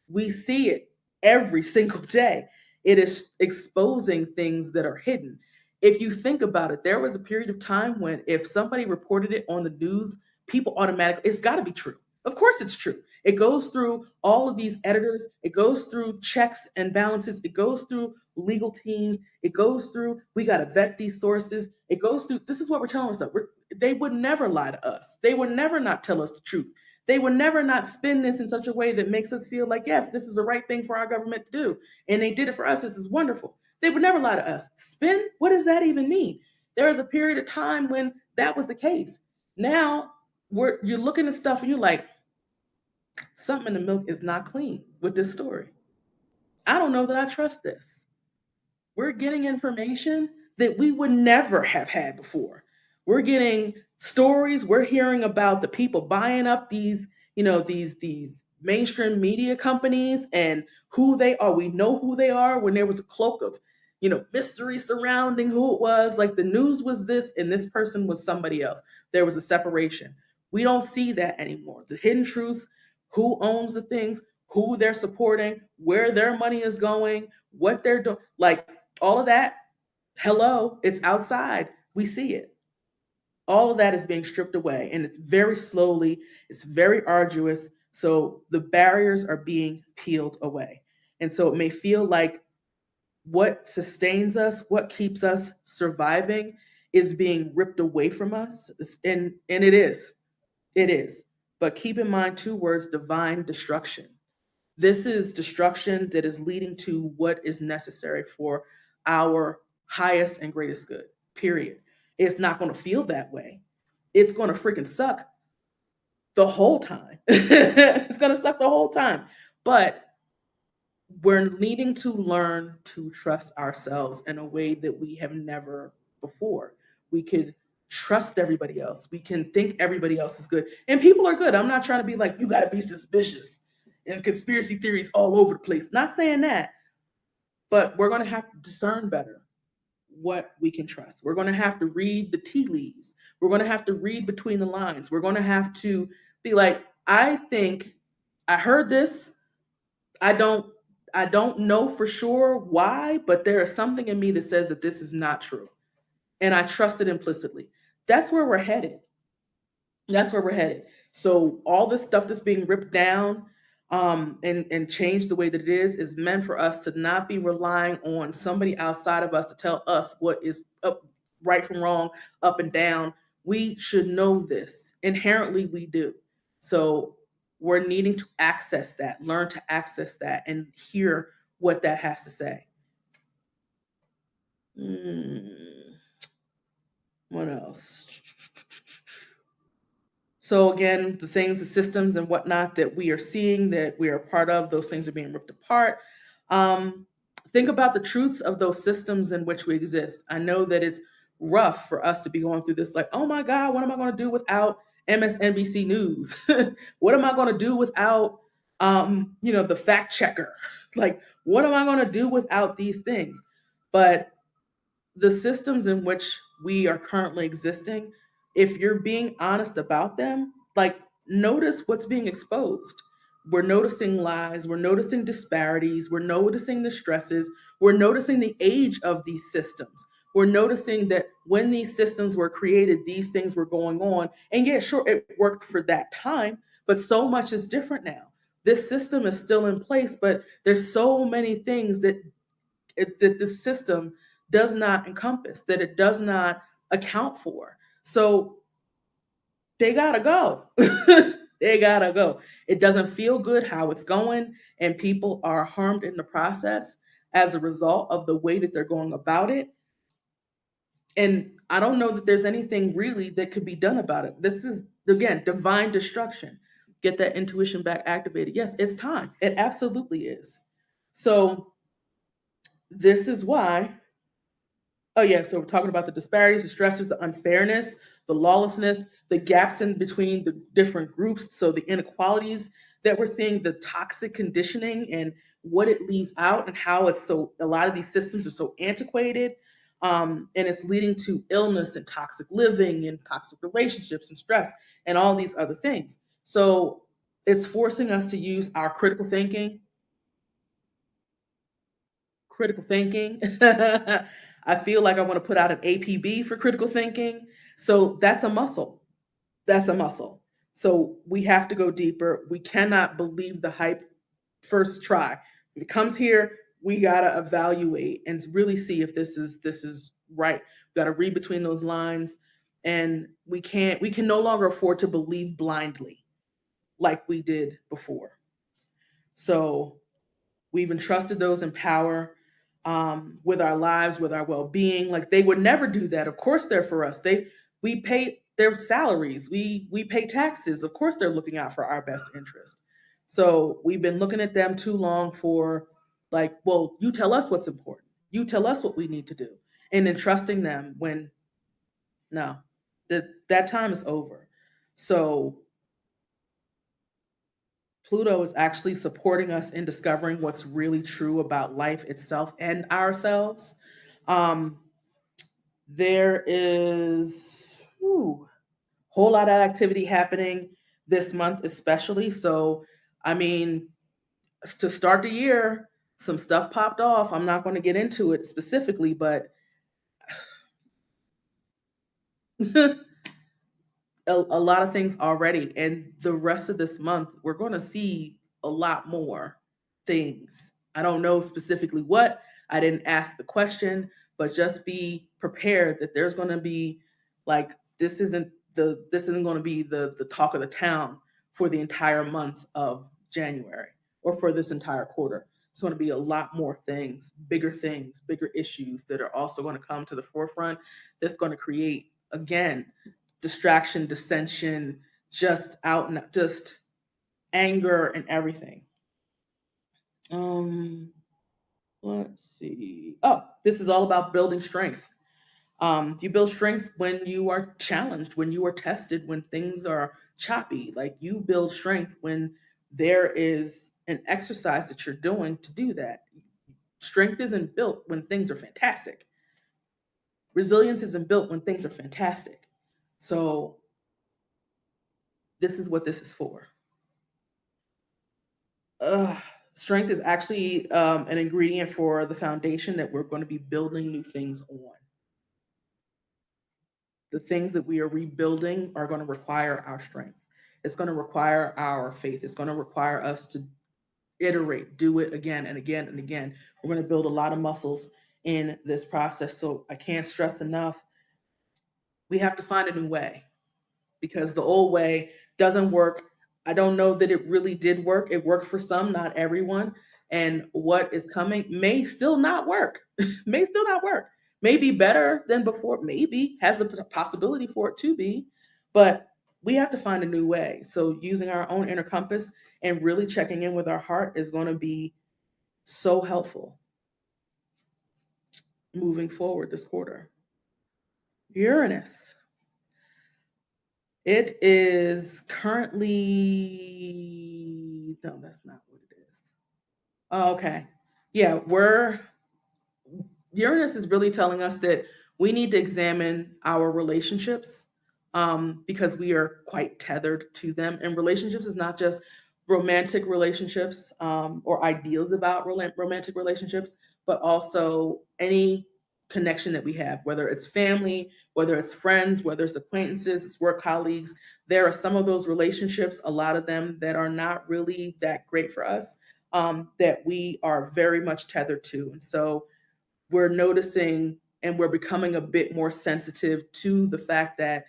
Speaker 1: We see it every single day. It is exposing things that are hidden. If you think about it, there was a period of time when if somebody reported it on the news, people automatically, it's got to be true. Of course, it's true. It goes through all of these editors, it goes through checks and balances, it goes through legal teams, it goes through, we got to vet these sources, it goes through, this is what we're telling ourselves. They would never lie to us, they would never not tell us the truth. They would never not spin this in such a way that makes us feel like, yes, this is the right thing for our government to do. And they did it for us. This is wonderful. They would never lie to us. Spin? What does that even mean? There was a period of time when that was the case. Now you're looking at stuff and you're like, something in the milk is not clean with this story. I don't know that I trust this. We're getting information that we would never have had before. We're getting stories, we're hearing about the people buying up these, these mainstream media companies and who they are. We know who they are when there was a cloak of, mystery surrounding who it was. Like the news was this and this person was somebody else. There was a separation. We don't see that anymore. The hidden truths, who owns the things, who they're supporting, where their money is going, what they're doing. Like all of that, hello, it's outside. We see it. All of that is being stripped away, and it's very slowly, it's very arduous. So the barriers are being peeled away. And so it may feel like what sustains us, what keeps us surviving, is being ripped away from us. And it is. It is. But keep in mind two words: divine destruction. This is destruction that is leading to what is necessary for our highest and greatest good, period. It's not going to feel that way. It's going to freaking suck the whole time. It's going to suck the whole time. But we're needing to learn to trust ourselves in a way that we have never before. We could trust everybody else. We can think everybody else is good. And people are good. I'm not trying to be like, you got to be suspicious and conspiracy theories all over the place. Not saying that, but we're going to have to discern better what we can trust. We're going to have to read the tea leaves. We're going to have to read between the lines. We're going to have to be like, I think I heard this. I don't I don't know for sure why, but there is something in me that says that this is not true. And I trust it implicitly. That's where we're headed. That's where we're headed. So all this stuff that's being ripped down, and changed the way that it is meant for us to not be relying on somebody outside of us to tell us what is up, right from wrong, up and down. We should know this. Inherently, we do. So we're needing to access that, learn to access that, and hear what that has to say. Hmm, what else? So again, the things, the systems and whatnot that we are seeing, that we are a part of, those things are being ripped apart. Um, think about the truths of those systems in which we exist. I know that it's rough for us to be going through this, like, oh my God, what am I going to do without MSNBC News? What am I going to do without, the fact checker? Like, what am I going to do without these things? But the systems in which we are currently existing, if you're being honest about them, like notice what's being exposed. We're noticing lies, we're noticing disparities, we're noticing the stresses, we're noticing the age of these systems. We're noticing that when these systems were created, these things were going on. And yeah, sure, it worked for that time, but so much is different now. This system is still in place, but there's so many things that the system does not encompass, that it does not account for. So they gotta go. They gotta go. It doesn't feel good how it's going, and people are harmed in the process as a result of the way that they're going about it. And I don't know that there's anything really that could be done about it. This is, again, divine destruction. Get that intuition back activated. Yes, it's time. It absolutely is. So, this is why Oh yeah, so we're talking about the disparities, the stressors, the unfairness, the lawlessness, the gaps in between the different groups, so the inequalities that we're seeing, the toxic conditioning and what it leaves out and how it's so a lot of these systems are so antiquated. And it's leading to illness and toxic living and toxic relationships and stress and all these other things. So it's forcing us to use our critical thinking. I feel like I want to put out an APB for critical thinking. So that's a muscle. That's a muscle. So we have to go deeper. We cannot believe the hype first try. If it comes here, we gotta evaluate and really see if this is right. We gotta read between those lines, and we can no longer afford to believe blindly like we did before. So we've entrusted those in power with our lives, with our well-being. Like they would never do that. Of course, they're for us. We pay their salaries. We pay taxes. Of course, they're looking out for our best interest. So we've been looking at them too long for like, well, you tell us what's important. You tell us what we need to do, and entrusting them when no, that time is over. So Pluto is actually supporting us in discovering what's really true about life itself and ourselves. Um, there is whole lot of activity happening this month, especially. So, I mean, to start the year, some stuff popped off. I'm not going to get into it specifically, but a lot of things already. And the rest of this month, we're going to see a lot more things. I don't know specifically what. I didn't ask the question, but just be prepared that there's going to be like this isn't going to be the talk of the town for the entire month of January or for this entire quarter. It's going to be a lot more things, bigger issues that are also going to come to the forefront that's going to create again distraction, dissension, just out and just anger and everything. Um, let's see. Oh, this is all about building strength. You build strength when you are challenged, when you are tested, when things are choppy. Like you build strength when there is an exercise that you're doing to do that. Strength isn't built when things are fantastic. Resilience isn't built when things are fantastic. So this is what this is for. uh, Strength is actually an ingredient for the foundation that we're going to be building new things on. The things that we are rebuilding are going to require our strength. It's going to require our faith. It's going to require us to iterate, do it again and again and again. We're going to build a lot of muscles in this process. So I can't stress enough, we have to find a new way because the old way doesn't work. I don't know that it really did work. It worked for some, not everyone. And what is coming may still not work. May still not work. May be better than before. Maybe has the possibility for it to be, but we have to find a new way. So using our own inner compass and really checking in with our heart is going to be so helpful moving forward this quarter. Uranus. It is currently no, that's not what it is. Oh, okay. Yeah, we're Uranus is really telling us that we need to examine our relationships because we are quite tethered to them. And relationships is not just romantic relationships or ideals about romantic relationships, but also any connection that we have, whether it's family, whether it's friends, whether it's acquaintances, it's work colleagues. There are some of those relationships, a lot of them that are not really that great for us, that we are very much tethered to. And so, we're noticing and we're becoming a bit more sensitive to the fact that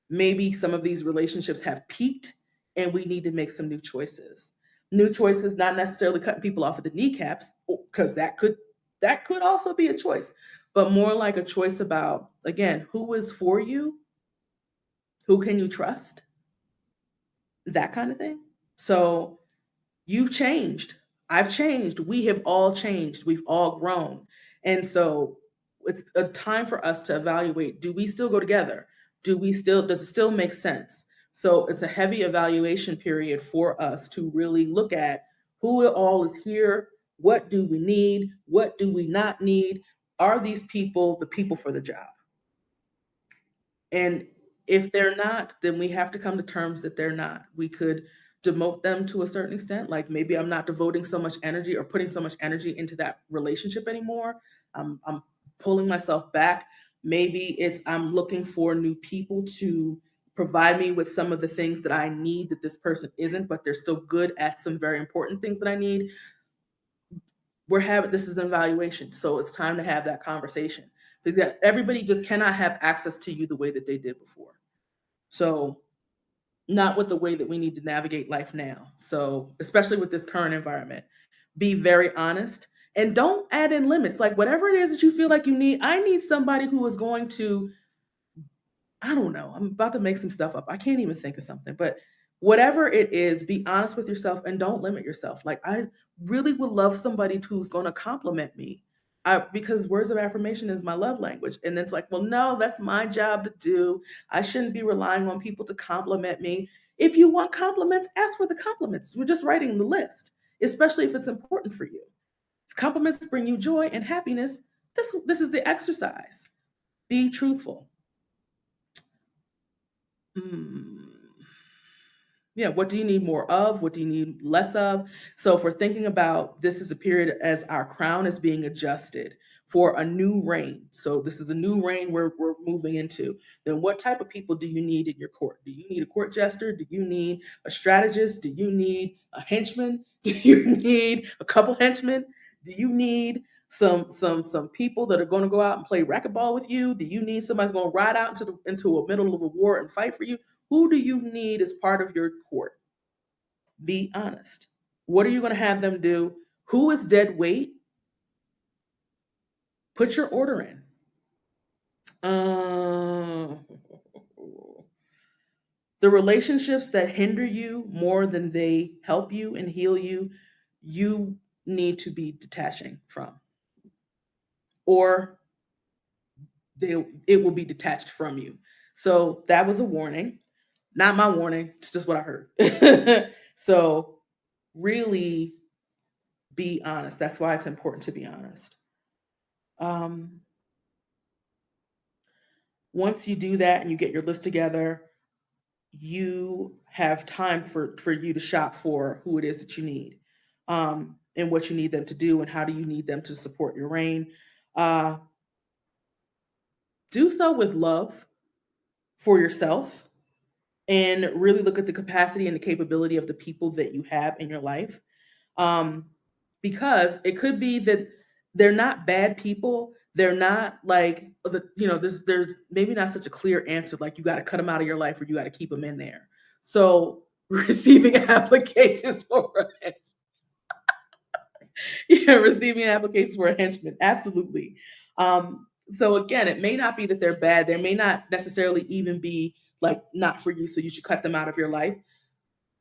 Speaker 1: maybe some of these relationships have peaked and we need to make some new choices. New choices, not necessarily cutting people off at the kneecaps, because that could also be a choice, but more like a choice about again, who is for you, who can you trust, that kind of thing. So you've changed. I've changed. We have all changed. We've all grown. And so it's a time for us to evaluate, do we still go together? Does it still make sense? So it's a heavy evaluation period for us to really look at who all is here, what do we need, what do we not need, are these people the people for the job? And if they're not, then we have to come to terms that they're not. We could demote them to a certain extent. Like maybe I'm not devoting so much energy or putting so much energy into that relationship anymore. I'm pulling myself back. Maybe it's I'm looking for new people to provide me with some of the things that I need that this person isn't, but they're still good at some very important things that I need. We're having this is an evaluation, so it's time to have that conversation because yeah, everybody just cannot have access to you the way that they did before. So not with the way that we need to navigate life now. So especially with this current environment, be very honest and don't add in limits. Like whatever it is that you feel like you need, I need somebody who is going to, I don't know. I'm about to make some stuff up. I can't even think of something, but whatever it is, be honest with yourself and don't limit yourself. Like I really would love somebody who's going to compliment me. Because words of affirmation is my love language. And it's like, well, no, that's my job to do. I shouldn't be relying on people to compliment me. If you want compliments, ask for the compliments. We're just writing the list, especially if it's important for you. If compliments bring you joy and happiness, this is the exercise. Be truthful. Hmm. Yeah, what do you need more of? What do you need less of? So, if we're thinking about this is a period as our crown is being adjusted for a new reign. So, this is a new reign we're moving into. Then, what type of people do you need in your court? Do you need a court jester? Do you need a strategist? Do you need a henchman? Do you need a couple henchmen? Do you need some people that are going to go out and play racquetball with you? Do you need somebody's going to ride out into a middle of a war and fight for you? Who do you need as part of your court? Be honest. What are you going to have them do? Who is dead weight? Put your order in. Uh, the relationships that hinder you more than they help you and heal you, you need to be detaching from, or it will be detached from you. So that was a warning, not my warning. It's just what I heard. So really be honest. That's why it's important to be honest. Um, Once you do that and you get your list together, you have time for you to shop for who it is that you need, and what you need them to do and how do you need them to support your reign. Uh, do so with love for yourself and really look at the capacity and the capability of the people that you have in your life. Um, because it could be that they're not bad people. They're not like there's maybe not such a clear answer like you got to cut them out of your life or you got to keep them in there. So receiving applications for yeah, receiving applications for a henchman, absolutely. So again, it may not be that they're bad. There may not necessarily even be like not for you, so you should cut them out of your life.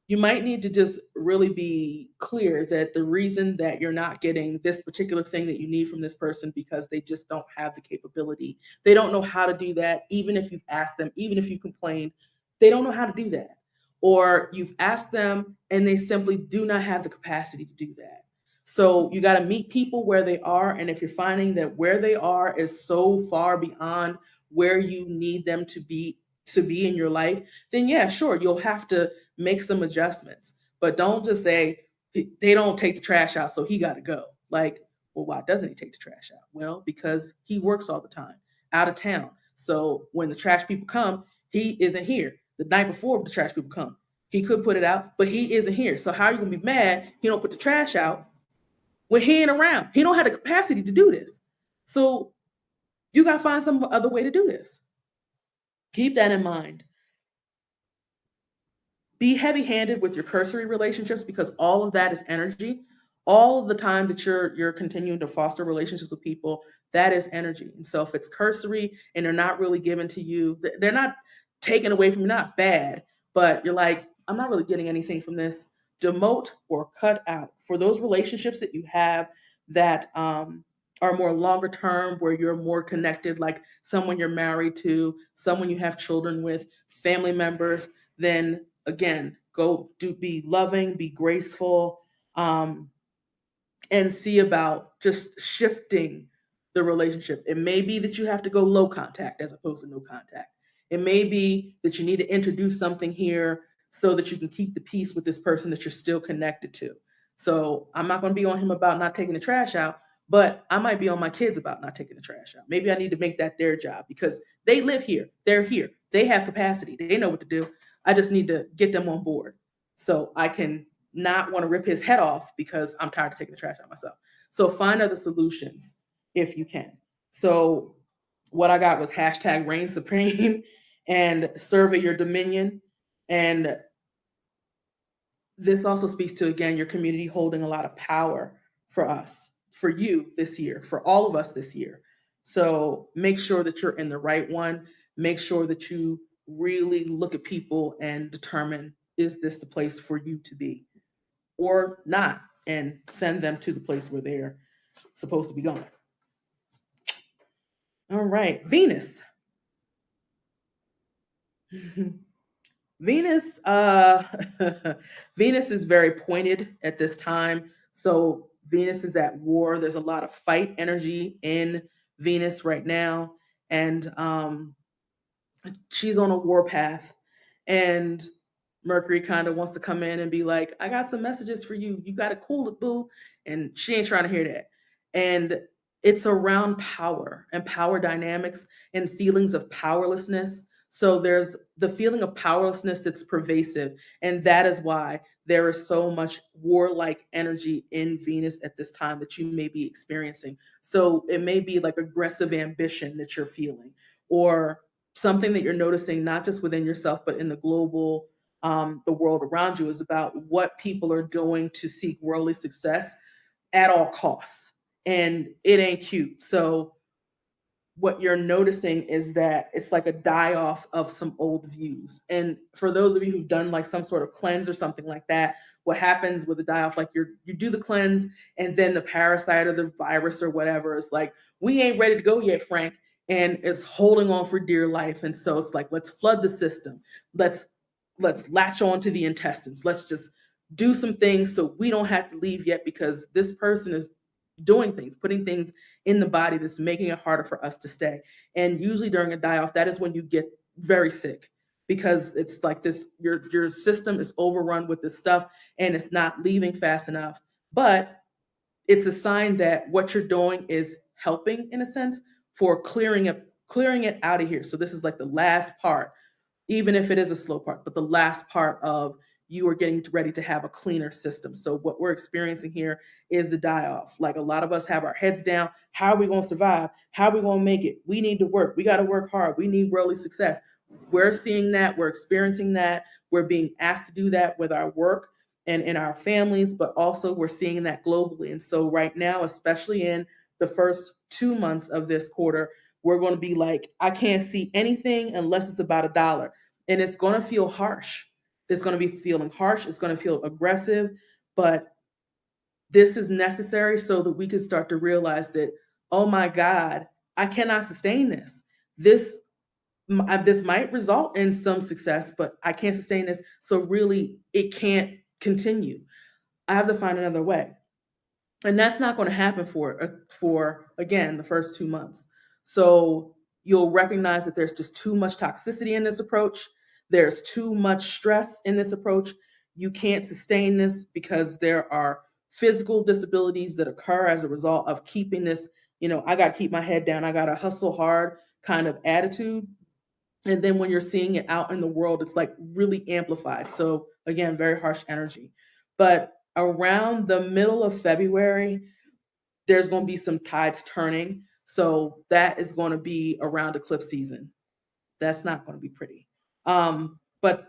Speaker 1: You might need to just really be clear that the reason that you're not getting this particular thing that you need from this person because they just don't have the capability. They don't know how to do that, even if you've asked them, even if you complained, they don't know how to do that. Or you've asked them and they simply do not have the capacity to do that. So you got to meet people where they are. And if you're finding that where they are is so far beyond where you need them to be in your life, then yeah, sure, you'll have to make some adjustments. But don't just say they don't take the trash out, so he got to go. Like, well, why doesn't he take the trash out? Well, because he works all the time, out of town. So when the trash people come, he isn't here. The night before the trash people come, he could put it out, but he isn't here. So how are you gonna be mad he don't put the trash out when he ain't around? He don't have the capacity to do this. So you gotta find some other way to do this. Keep that in mind. Be heavy-handed with your cursory relationships because all of that is energy. All of the time that you're continuing to foster relationships with people, that is energy. And so if it's cursory and they're not really given to you, they're not taken away from you, not bad, but you're like, I'm not really getting anything from this. Demote or cut out for those relationships that you have that are more longer term, where you're more connected, like someone you're married to, someone you have children with, family members, then again, go do be loving, be graceful, um, and see about just shifting the relationship. It may be that you have to go low contact as opposed to no contact. It may be that you need to introduce something here so that you can keep the peace with this person that you're still connected to. So I'm not going to be on him about not taking the trash out, but I might be on my kids about not taking the trash out. Maybe I need to make that their job because they live here, they're here, they have capacity, they know what to do. I just need to get them on board so I can not want to rip his head off because I'm tired of taking the trash out myself. So find other solutions if you can. So what I got was hashtag reign supreme and survey your dominion. And this also speaks to, again, your community holding a lot of power for us, for you this year, for all of us this year. So make sure that you're in the right one. Make sure that you really look at people and determine, is this the place for you to be or not, and send them to the place where they're supposed to be going. All right, Venus. Venus, Venus is very pointed at this time. So Venus is at war. There's a lot of fight energy in Venus right now, and she's on a war path. And Mercury kind of wants to come in and be like, I got some messages for you. You got to cool it, boo. And she ain't trying to hear that. And it's around power and power dynamics and feelings of powerlessness. So there's the feeling of powerlessness that's pervasive. And that is why there is so much warlike energy in Venus at this time that you may be experiencing. So it may be like aggressive ambition that you're feeling, or something that you're noticing not just within yourself but in the global, the world around you, is about what people are doing to seek worldly success at all costs, and it ain't cute. So what you're noticing is that it's like a die off of some old views. And for those of you who've done like some sort of cleanse or something like that, what happens with the die off, like you do the cleanse, and then the parasite or the virus or whatever is like, we ain't ready to go yet, Frank. And it's holding on for dear life. And so it's like, let's flood the system. Let's let's latch on to the intestines. Let's just do some things so we don't have to leave yet, because this person is doing things, putting things in the body that's making it harder for us to stay. And usually during a die off, that is when you get very sick, because it's like this, your system is overrun with this stuff and it's not leaving fast enough. But it's a sign that what you're doing is helping in a sense for clearing it out of here. So this is like the last part, even if it is a slow part, but the last part of you are getting ready to have a cleaner system. So what we're experiencing here is the die off. Like a lot of us have our heads down. How are we going to survive? How are we going to make it? We need to work. We got to work hard. We need worldly success. We're seeing that. We're experiencing that. We're being asked to do that with our work and in our families, but also we're seeing that globally. And so right now, especially in the first 2 months of this quarter, we're going to be like, I can't see anything unless it's about $1. And it's going to feel harsh. It's going to be feeling harsh. It's going to feel aggressive, but this is necessary so that we can start to realize that, oh my God, I cannot sustain this. This this might result in some success, but I can't sustain this. So really, it can't continue. I have to find another way, and that's not going to happen for again the first 2 months. So you'll recognize that there's just too much toxicity in this approach. There's too much stress in this approach. You can't sustain this because there are physical disabilities that occur as a result of keeping this, I got to keep my head down, I got to hustle hard kind of attitude. And then when you're seeing it out in the world, it's like really amplified. So again, very harsh energy. But around the middle of February, there's going to be some tides turning. So that is going to be around eclipse season. That's not going to be pretty. But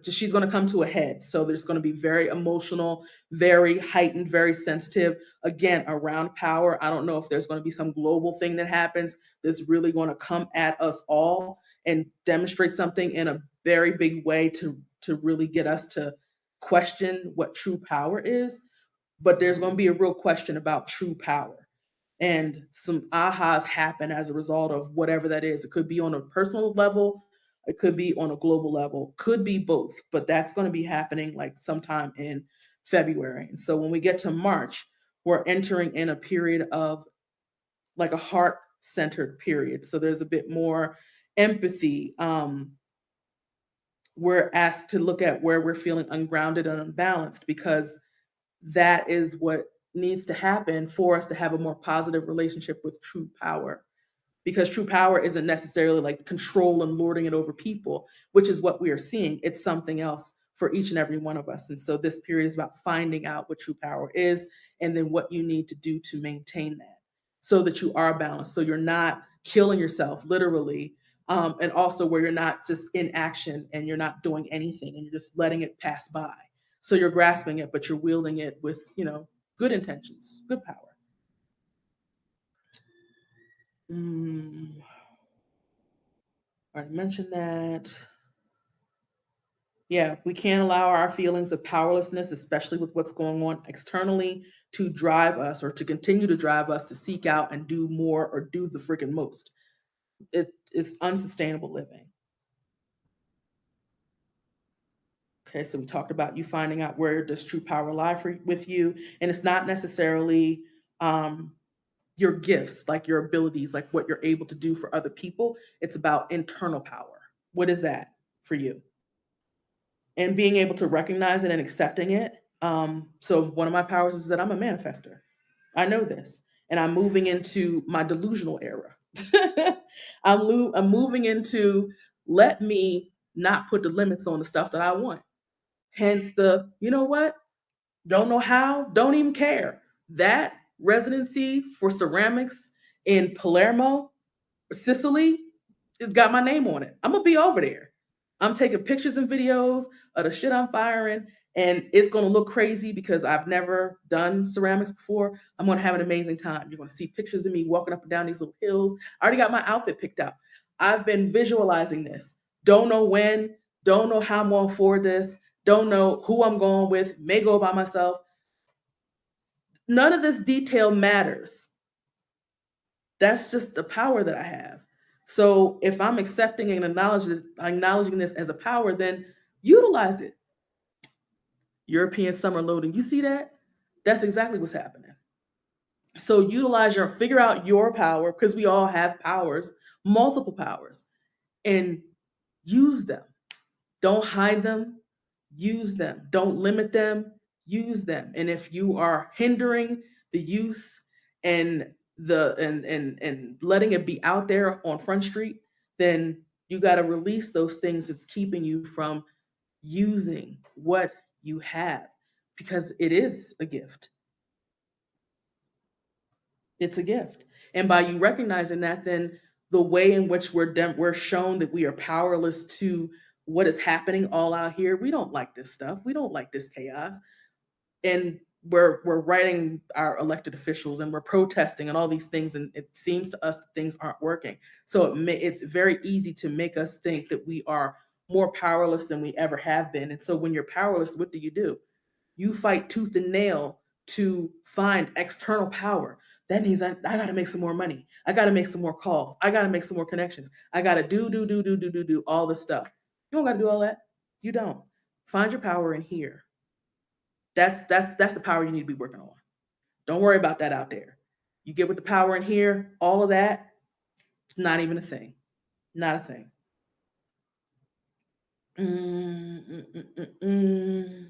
Speaker 1: she's going to come to a head. So there's going to be very emotional, very heightened, very sensitive. Again, around power. I don't know if there's going to be some global thing that happens that's really going to come at us all and demonstrate something in a very big way to really get us to question what true power is. But there's going to be a real question about true power. and some ahas happen as a result of whatever that is. It could be on a personal level, it could be on a global level, could be both, but that's going to be happening like sometime in February. And so when we get to March, we're entering in a period of like a heart centered period. So there's a bit more empathy. We're asked to look at where we're feeling ungrounded and unbalanced because that is what needs to happen for us to have a more positive relationship with true power, because true power isn't necessarily like control and lording it over people, which is what we are seeing. It's something else for each and every one of us. And so this period is about finding out what true power is and then what you need to do to maintain that so that you are balanced. So you're not killing yourself literally. And also where you're not just in action and you're not doing anything and you're just letting it pass by. So you're grasping it, but you're wielding it with, good intentions, good power. Mm, I already mentioned that. Yeah, we can't allow our feelings of powerlessness, especially with what's going on externally, to drive us or to continue to drive us to seek out and do more or do the freaking most. It is unsustainable living. Okay, so we talked about you finding out where does true power lie with you, and it's not necessarily um, your gifts, like your abilities, like what you're able to do for other people. It's about internal power. What is that for you? And being able to recognize it and accepting it. So one of my powers is that I'm a manifester. I know this, and I'm moving into my delusional era. I'm moving into let me not put the limits on the stuff that I want. Hence the you know what? Don't know how, don't even care. That residency for ceramics in Palermo, Sicily, it's got my name on it. I'm gonna be over there. I'm taking pictures and videos of the shit I'm firing, and it's gonna look crazy because I've never done ceramics before. I'm gonna have an amazing time. You're gonna see pictures of me walking up and down these little hills. I already got my outfit picked out. I've been visualizing this. Don't know when, don't know how I'm gonna afford this, don't know who I'm going with, may go by myself. None of this detail matters. That's just the power that I have. So if I'm accepting and acknowledging this as a power, then utilize it. European summer loading. You see that? That's exactly what's happening. So figure out your power because we all have powers, multiple powers, and use them. Don't hide them, use them. Don't limit them, use them. And if you are hindering the use and and letting it be out there on Front Street, then you got to release those things that's keeping you from using what you have because it is a gift. It's a gift. And by you recognizing that, then the way in which we're shown that we are powerless to what is happening all out here, we don't like this stuff. We don't like this chaos. And we're writing our elected officials and we're protesting and all these things, and it seems to us that things aren't working. So it's very easy to make us think that we are more powerless than we ever have been. And so when you're powerless, what do? You fight tooth and nail to find external power. That means I got to make some more money. I got to make some more calls. I got to make some more connections. I got to do all this stuff. You don't got to do all that. You don't. Find your power in here. That's the power you need to be working on. Don't worry about that out there. You get with the power in here, all of that, it's not even a thing. Not a thing. Mm, mm, mm, mm.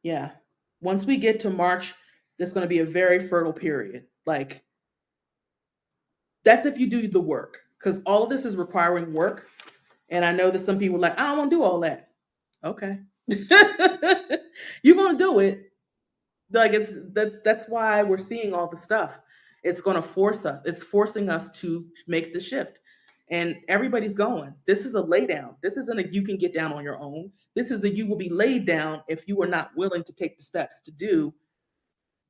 Speaker 1: Yeah. Once we get to March, there's going to be a very fertile period. Like, that's if you do the work, because all of this is requiring work. And I know that some people are like, I don't want to do all that. Okay. You're going to do it. Like that's why we're seeing all the stuff. It's going to force us. It's forcing us to make the shift. And everybody's going. This is a lay down. This isn't a you can get down on your own. This is a you will be laid down if you are not willing to take the steps to do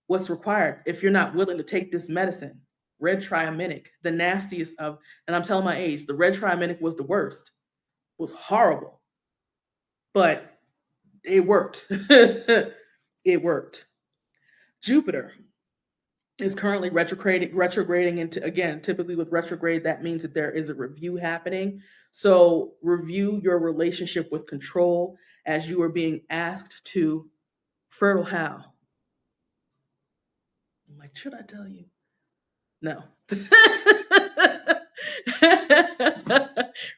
Speaker 1: what's required. If you're not willing to take this medicine, red triaminic, the nastiest of, and I'm telling my age, the red triaminic was the worst, was horrible, but it worked. It worked. Jupiter. is currently retrograding into, again, typically with retrograde, that means that there is a review happening. So review your relationship with control as you are being asked to fertile how. I'm like, should I tell you? No.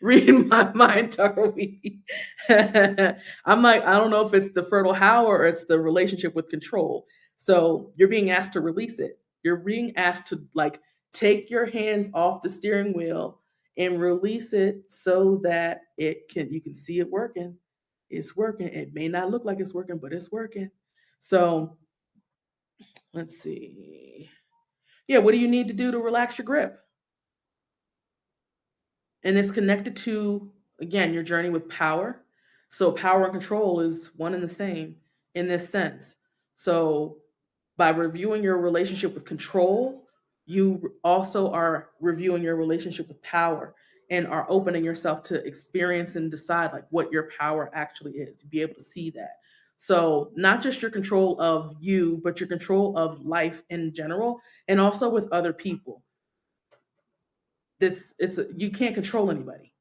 Speaker 1: Reading my mind thoroughly. I'm like, I don't know if it's the fertile how or it's the relationship with control. So you're being asked to release it. You're being asked to like take your hands off the steering wheel and release it so that it can you can see it working. It's working. It may not look like it's working, but it's working. So let's see. Yeah, what do you need to do to relax your grip? And it's connected to, again, your journey with power. So power and control is one and the same in this sense. So by reviewing your relationship with control, you also are reviewing your relationship with power and are opening yourself to experience and decide like what your power actually is, to be able to see that. So not just your control of you, but your control of life in general and also with other people. You can't control anybody.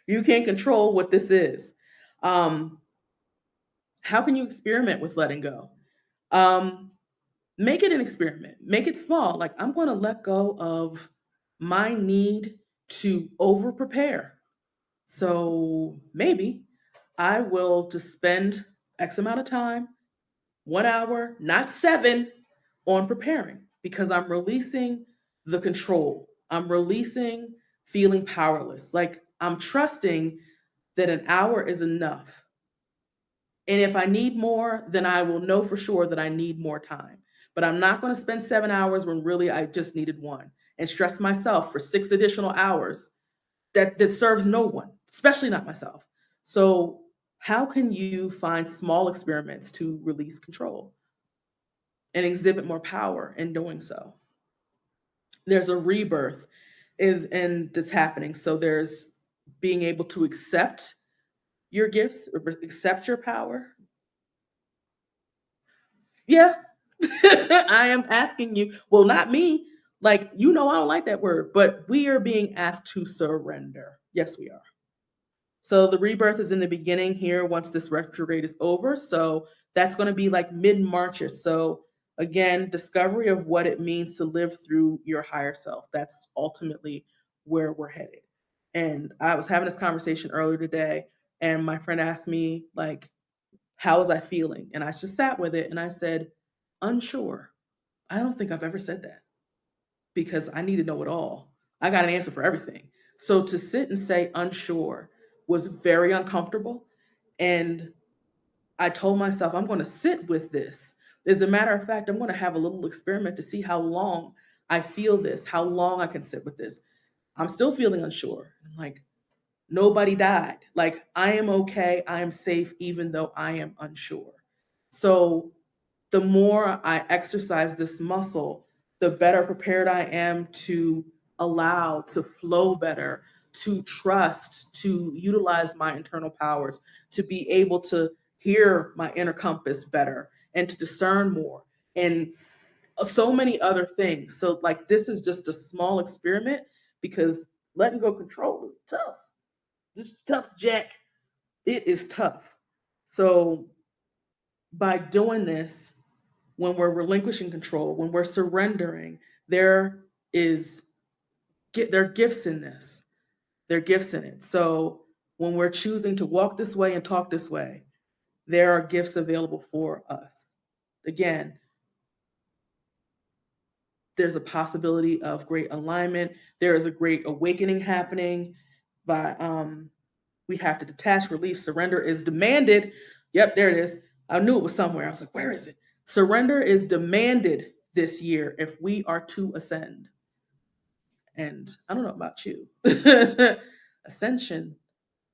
Speaker 1: You can't control what this is. Um, how can you experiment with letting go? Um, make it an experiment. Make it small. Like I'm going to let go of my need to over prepare. So maybe I will just spend X amount of time, 1 hour, not seven, on preparing because I'm releasing the control. I'm releasing feeling powerless. Like I'm trusting that an hour is enough. And if I need more, then I will know for sure that I need more time. But I'm not going to spend 7 hours when really I just needed one and stress myself for 6 additional hours that serves no one, especially not myself. So, how can you find small experiments to release control and exhibit more power in doing so? There's a rebirth is and that's happening. So there's being able to accept your gifts, or accept your power. Yeah. I am asking you, well, not me. Like, I don't like that word, but we are being asked to surrender. Yes, we are. So the rebirth is in the beginning here once this retrograde is over. So that's going to be like mid Marchish. So again, discovery of what it means to live through your higher self. That's ultimately where we're headed. And I was having this conversation earlier today, and my friend asked me, like, how was I feeling? And I just sat with it and I said, unsure. I don't think I've ever said that because I need to know it all. I got an answer for everything. So to sit and say unsure was very uncomfortable. And I told myself, I'm going to sit with this. As a matter of fact, I'm going to have a little experiment to see how long I feel this, how long I can sit with this. I'm still feeling unsure. I'm like, nobody died. Like, I am okay. I am safe, even though I am unsure. So the more I exercise this muscle, the better prepared I am to allow, to flow better, to trust, to utilize my internal powers, to be able to hear my inner compass better and to discern more and so many other things. So, like, this is just a small experiment because letting go of control is tough. This is tough, Jack. It is tough. So, by doing this, when we're relinquishing control, when we're surrendering, there is there are gifts in this. There are gifts in it. So when we're choosing to walk this way and talk this way, there are gifts available for us. Again, there's a possibility of great alignment. There is a great awakening happening. By we have to detach, relief, surrender is demanded. Yep, there it is. I knew it was somewhere. I was like, where is it? Surrender is demanded this year if we are to ascend. And I don't know about you. Ascension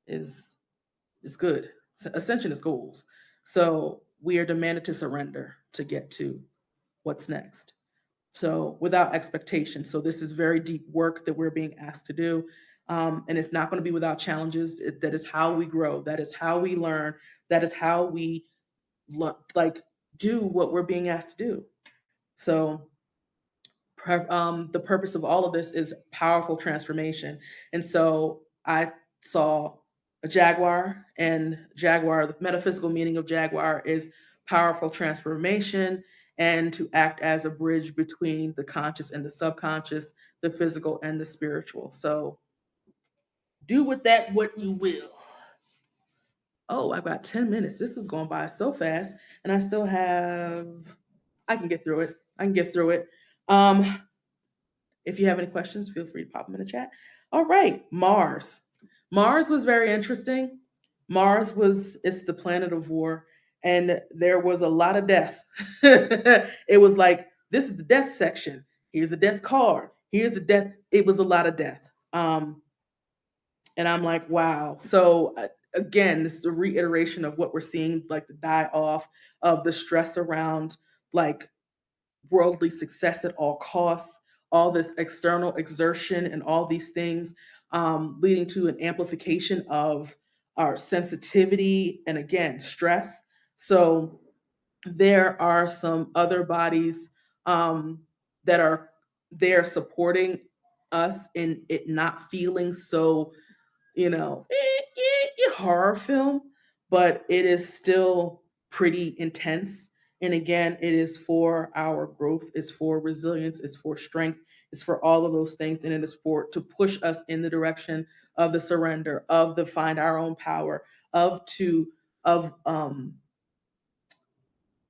Speaker 1: is good. Ascension is goals. So we are demanded to surrender to get to what's next. So without expectation. So this is very deep work that we're being asked to do. And it's not going to be without challenges. That is how we grow. That is how we learn. That is how we like do what we're being asked to do. So The purpose of all of this is powerful transformation. And so I saw a jaguar, and jaguar, the metaphysical meaning of jaguar is powerful transformation and to act as a bridge between the conscious and the subconscious, the physical and the spiritual. So do with that what you will. Oh, I've got 10 minutes. This is going by so fast. And I still have, I can get through it. I can get through it. Um, If you have any questions, feel free to pop them in the chat. All right, Mars. Mars was very interesting. Mars was, it's the planet of war, and there was a lot of death. It was like, this is the death section. Here's a death card. Here's a death. It was a lot of death. And I'm like, wow. So again, this is a reiteration of what we're seeing, like the die off of the stress around like worldly success at all costs, all this external exertion, and all these things leading to an amplification of our sensitivity and again, stress. So there are some other bodies that are there supporting us in it not feeling so horror film, but it is still pretty intense. And again, it is for our growth, it's for resilience, it's for strength, it's for all of those things. And it is for to push us in the direction of the surrender, of the find our own power, of to of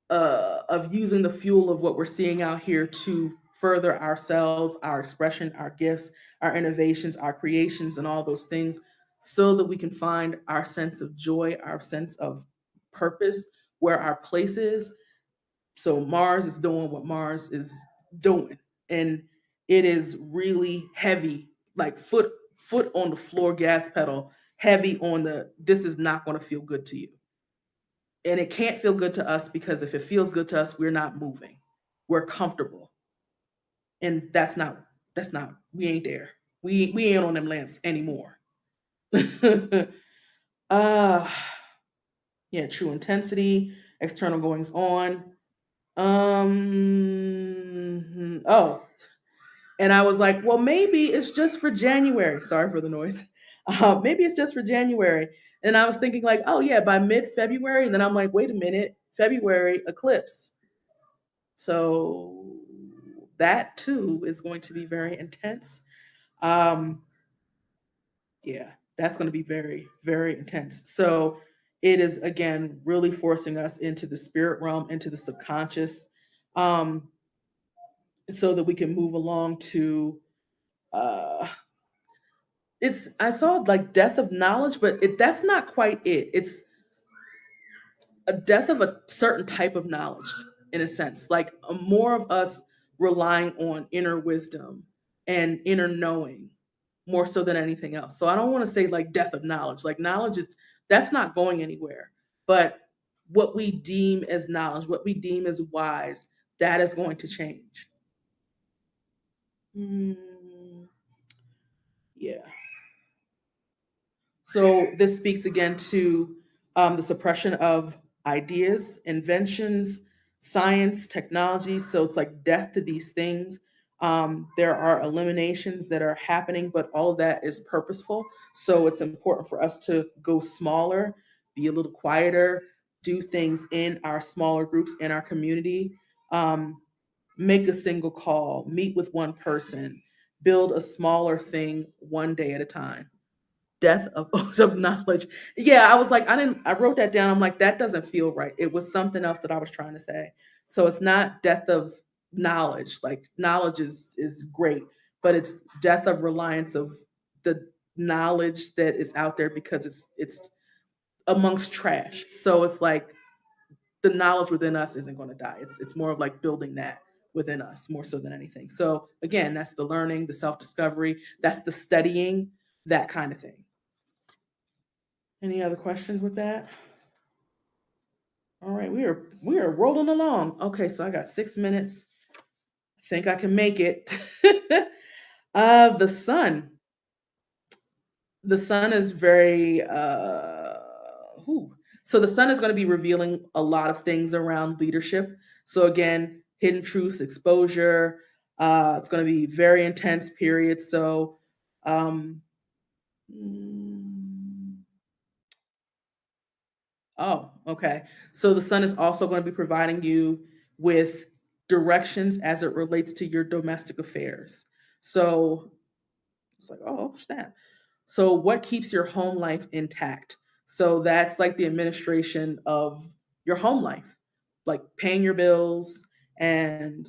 Speaker 1: of using the fuel of what we're seeing out here to further ourselves, our expression, our gifts, our innovations, our creations, and all those things, so that we can find our sense of joy, our sense of purpose, where our place is. So Mars is doing what Mars is doing, and it is really heavy, like foot on the floor, gas pedal, heavy on the. This is not going to feel good to you, and it can't feel good to us because if it feels good to us, we're not moving. We're comfortable. And that's not we ain't there. We ain't on them lamps anymore. uh yeah, true intensity, external goings on. Oh, and I was like, well, maybe it's just for January. Sorry for the noise. Maybe it's just for January. And I was thinking, like, oh, yeah, by mid February. And then I'm like, wait a minute, February eclipse. So that too is going to be very intense. Um, yeah, that's going to be very, very intense. So it is, again, really forcing us into the spirit realm, into the subconscious, um, so that we can move along to uh I saw like death of knowledge, but that's not quite it. It's a death of a certain type of knowledge, in a sense, like more of us relying on inner wisdom and inner knowing more so than anything else. So I don't want to say like death of knowledge. Like knowledge is that's not going anywhere. But what we deem as knowledge, what we deem as wise, that is going to change. Mm, yeah. So this speaks again to the suppression of ideas, inventions, science, technology. So it's like death to these things. There are eliminations that are happening, but all of that is purposeful. So it's important for us to go smaller, be a little quieter, do things in our smaller groups, in our community, um, make a single call, meet with one person, build a smaller thing one day at a time. Death of of knowledge. Yeah, I was like, I wrote that down. I'm like, that doesn't feel right. It was something else that I was trying to say. So it's not death of knowledge. Like knowledge is great, but it's death of reliance of the knowledge that is out there because it's amongst trash. So it's like the knowledge within us isn't going to die. It's more of like building that within us more so than anything. So again, that's the learning, the self-discovery, that's the studying, that kind of thing. Any other questions with that? All right, we are rolling along. Okay, so I got 6 minutes. I think I can make it. The sun. The sun is very whew. So the sun is going to be revealing a lot of things around leadership. So again, hidden truths, exposure, It's going to be very intense period. So, um, mm, oh, okay. So the sun is also going to be providing you with directions as it relates to your domestic affairs. So it's like, oh, snap. So, what keeps your home life intact? So, that's like the administration of your home life, like paying your bills and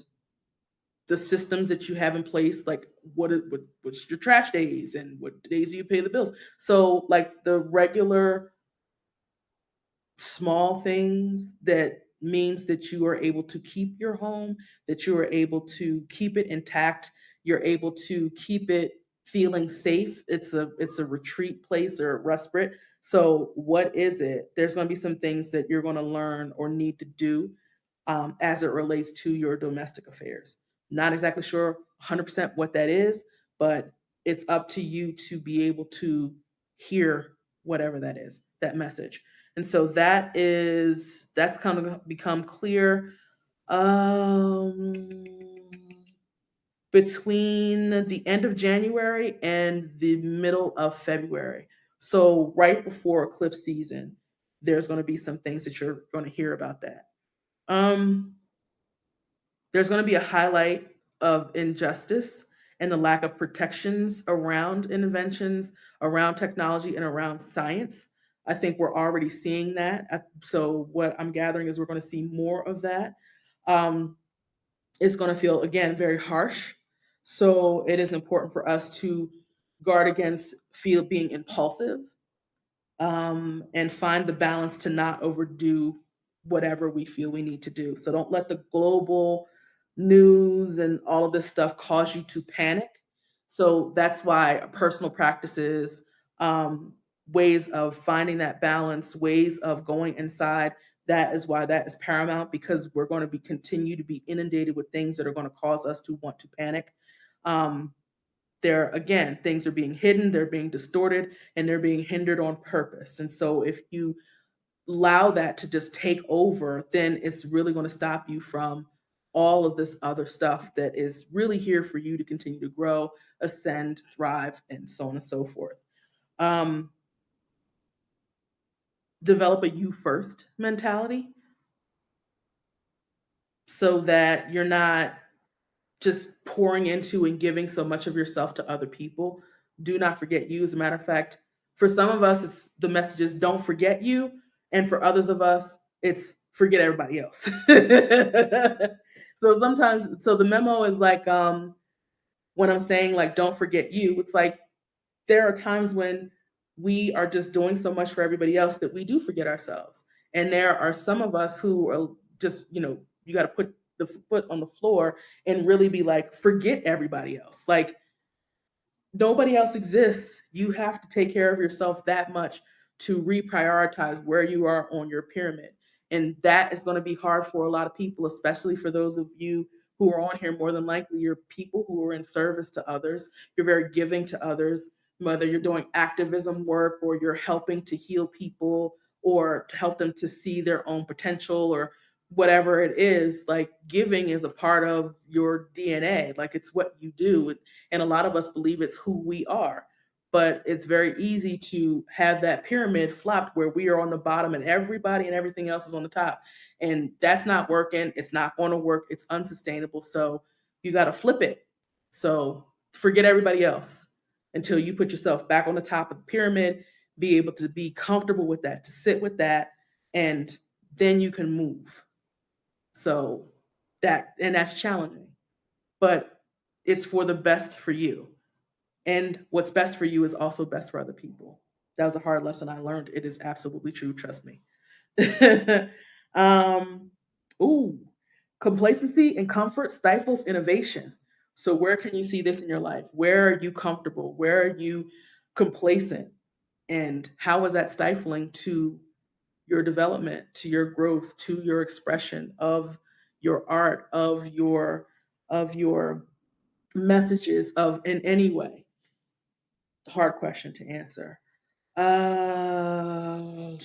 Speaker 1: the systems that you have in place, like what's your trash days and what days do you pay the bills. So, like the regular small things that means that you are able to keep your home, that you are able to keep it intact, you're able to keep it feeling safe. It's a retreat place or a respite. So what is it? There's going to be some things that you're going to learn or need to do as it relates to your domestic affairs. Not exactly sure 100% what that is, but it's up to you to be able to hear whatever that is, that message. And so that's kind of become clear um, between the end of January and the middle of February. So right before eclipse season, there's going to be some things that you're going to hear about that. Um, there's going to be a highlight of injustice and the lack of protections around inventions, around technology, and around science. I think we're already seeing that. So, what I'm gathering is we're going to see more of that. Um, it's going to feel, again, very harsh. So, it is important for us to guard against feel being impulsive and find the balance to not overdo whatever we feel we need to do. So don't let the global news and all of this stuff cause you to panic. So that's why personal practices, um, ways of finding that balance, ways of going inside. That is why that is paramount because we're going to be continue to be inundated with things that are going to cause us to want to panic. Um, they're again things are being hidden, they're being distorted, and they're being hindered on purpose. And so if you allow that to just take over, then it's really going to stop you from all of this other stuff that is really here for you to continue to grow, ascend, thrive, and so on and so forth. um, Develop a you first mentality so that you're not just pouring into and giving so much of yourself to other people. Do not forget you. As a matter of fact, for some of us, it's the message is don't forget you. And for others of us, it's forget everybody else. So sometimes, so the memo is like, when I'm saying like, don't forget you, it's like there are times when we are just doing so much for everybody else that we do forget ourselves. And there are some of us who are just, you got to put the foot on the floor and really be like, forget everybody else. Like, nobody else exists. You have to take care of yourself that much to reprioritize where you are on your pyramid. And that is going to be hard for a lot of people, especially for those of you who are on here. More than likely, you're people who are in service to others. You're very giving to others, whether you're doing activism work or you're helping to heal people or to help them to see their own potential or whatever it is. Like, giving is a part of your DNA. Like, it's what you do, and a lot of us believe it's who we are. But it's very easy to have that pyramid flopped where we are on the bottom and everybody and everything else is on the top. And that's not working. It's not going to work. It's unsustainable. So you got to flip it. So forget everybody else until you put yourself back on the top of the pyramid, be able to be comfortable with that, to sit with that, and then you can move. So and that's challenging, but it's for the best for you. And what's best for you is also best for other people. That was a hard lesson I learned. It is absolutely true. Trust me. um, ooh, complacency and comfort stifles innovation. So, where can you see this in your life? Where are you comfortable? Where are you complacent? And how is that stifling to your development, to your growth, to your expression of your art, of your messages, of in any way? Hard question to answer. Uh,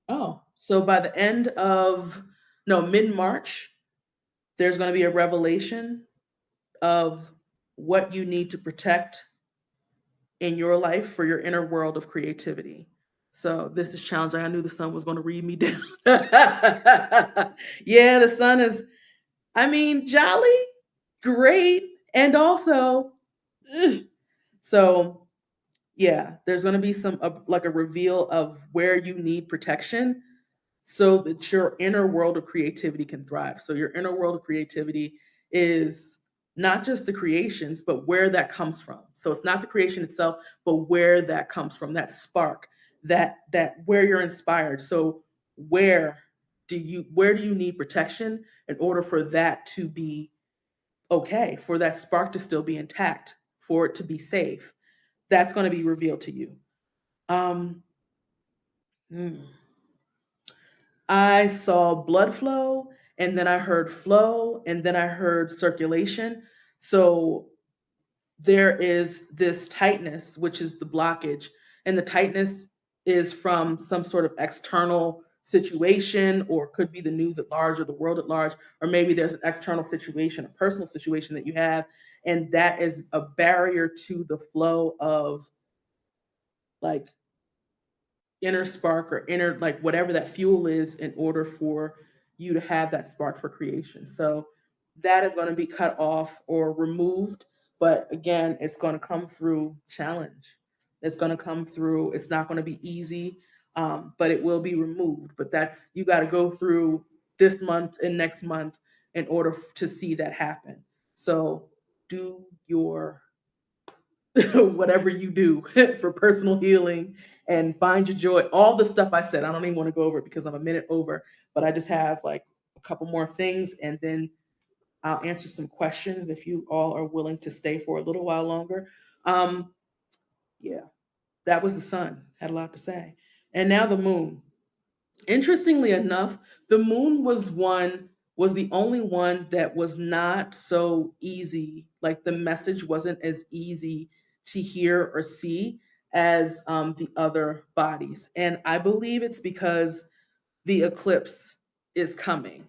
Speaker 1: oh, so by the end of no mid March, There's going to be a revelation of what you need to protect in your life for your inner world of creativity. So this is challenging. I knew the sun was going to read me down. Yeah, the sun is, I mean, jolly, great, and also, ugh. So yeah, there's going to be some like a reveal of where you need protection so that your inner world of creativity can thrive. So your inner world of creativity is not just the creations, but where that comes from. So it's not the creation itself, but where that comes from, that spark, that where you're inspired. So where where do you need protection in order for that to be okay, for that spark to still be intact, for it to be safe? That's going to be revealed to you. Um, hmm. I saw blood flow, and then I heard flow, and then I heard circulation. So there is this tightness, which is the blockage, and the tightness is from some sort of external situation, or could be the news at large or the world at large, or maybe there's an external situation, a personal situation that you have, and that is a barrier to the flow of like inner spark or inner like whatever that fuel is in order for you to have that spark for creation. So that is going to be cut off or removed, but again, it's going to come through challenge. It's going to come through, it's not going to be easy, but it will be removed. But that's, you got to go through this month and next month in order to see that happen. So do your whatever you do for personal healing and find your joy. All the stuff I said, I don't even want to go over it because I'm a minute over, but I just have like a couple more things and then I'll answer some questions if you all are willing to stay for a little while longer. Um, yeah, that was the sun, had a lot to say. And now the moon. Interestingly enough, the moon was the only one that was not so easy. Like the message wasn't as easy to hear or see as the other bodies. And I believe it's because the eclipse is coming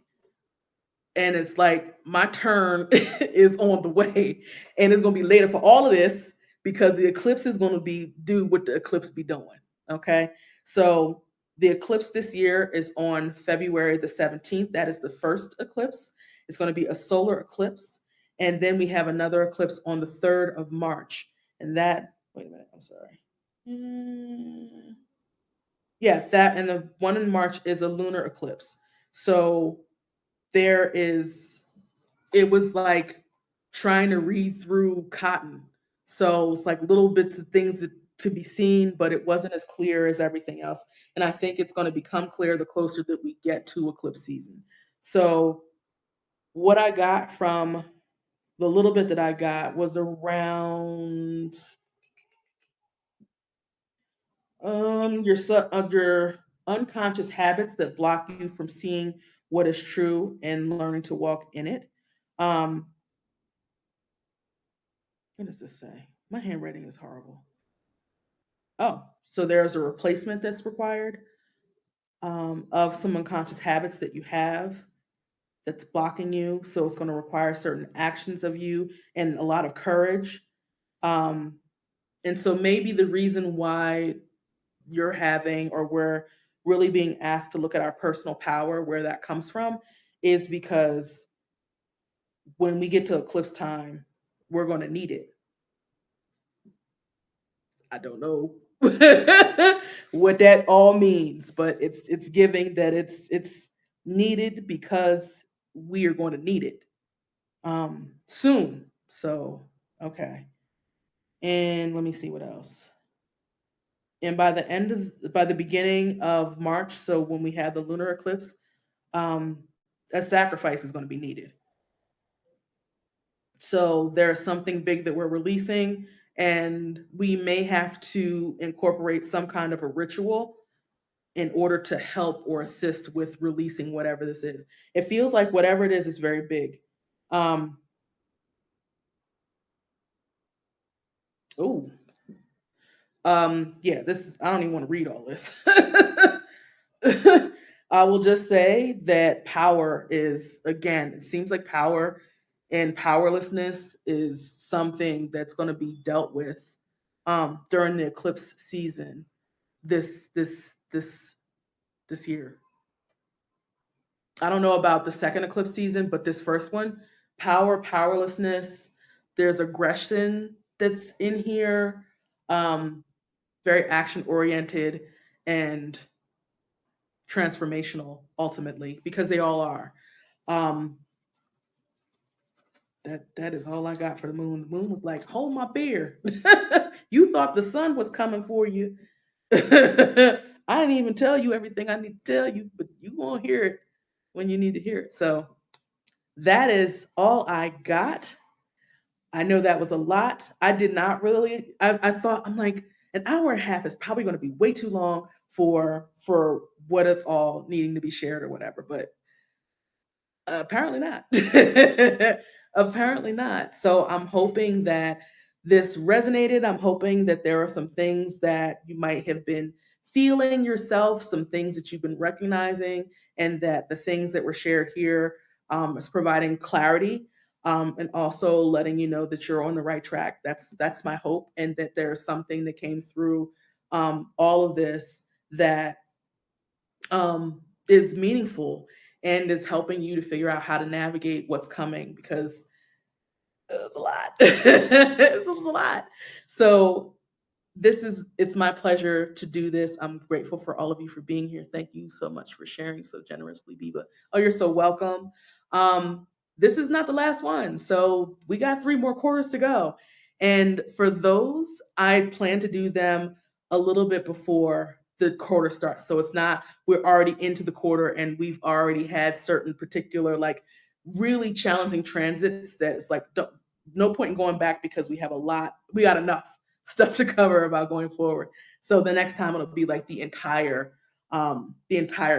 Speaker 1: and it's like my turn is on the way and it's going to be later for all of this because the eclipse is going to be do what the eclipse be doing. Okay, so the eclipse this year is on February the 17th. That is the first eclipse. It's going to be a solar eclipse, and then we have another eclipse on the 3rd of March. And that, wait a minute, I'm sorry. Mm, yeah, that, and the one in March is a lunar eclipse. So there is, it was like trying to read through cotton. So it's like little bits of things that could be seen, but it wasn't as clear as everything else. And I think it's going to become clear the closer that we get to eclipse season. So what I got from the little bit that I got was around your unconscious habits that block you from seeing what is true and learning to walk in it. Um, what does this say? My handwriting is horrible. Oh, so there's a replacement that's required of some unconscious habits that you have that's blocking you. So it's going to require certain actions of you and a lot of courage. Um, and so maybe the reason why you're having or we're really being asked to look at our personal power, where that comes from, is because when we get to eclipse time, we're going to need it. I don't know what that all means, but it's giving that it's needed because we are going to need it soon. So okay, and let me see what else. And by the beginning of March, so when we have the lunar eclipse, um, a sacrifice is going to be needed. So there's something big that we're releasing, and we may have to incorporate some kind of a ritual in order to help or assist with releasing whatever this is. It feels like whatever it is very big. Um, oh, yeah, this is, I don't even want to read all this. I will just say that power is, again, it seems like power and powerlessness is something that's going to be dealt with during the eclipse season this year. I don't know about the second eclipse season, but this first one, power, powerlessness, there's aggression that's in here, um, very action oriented and transformational ultimately, because they all are. Um, that is all I got for the moon. The moon was like, hold my beer. You thought the sun was coming for you. I didn't even tell you everything I need to tell you, but you won't hear it when you need to hear it. So that is all I got. I know that was a lot. I did not really. I thought I'm like an hour and a half is probably going to be way too long for what it's all needing to be shared or whatever. But apparently not. Apparently not. So I'm hoping that this resonated. I'm hoping that there are some things that you might have been feeling yourself, some things that you've been recognizing, and that the things that were shared here is providing clarity, and also letting you know that you're on the right track. That's my hope, and that there's something that came through all of this that is meaningful and is helping you to figure out how to navigate what's coming, because it's a lot. It's a lot. So it's my pleasure to do this. I'm grateful for all of you for being here. Thank you so much for sharing so generously, Biba. Oh, you're so welcome. Um, this is not the last one. So we got 3 more quarters to go. And for those, I plan to do them a little bit before the quarter starts. So it's not, we're already into the quarter and we've already had certain particular, like, really challenging transits that it's like, no point in going back, because we got enough stuff to cover about going forward. So the next time it'll be like the entire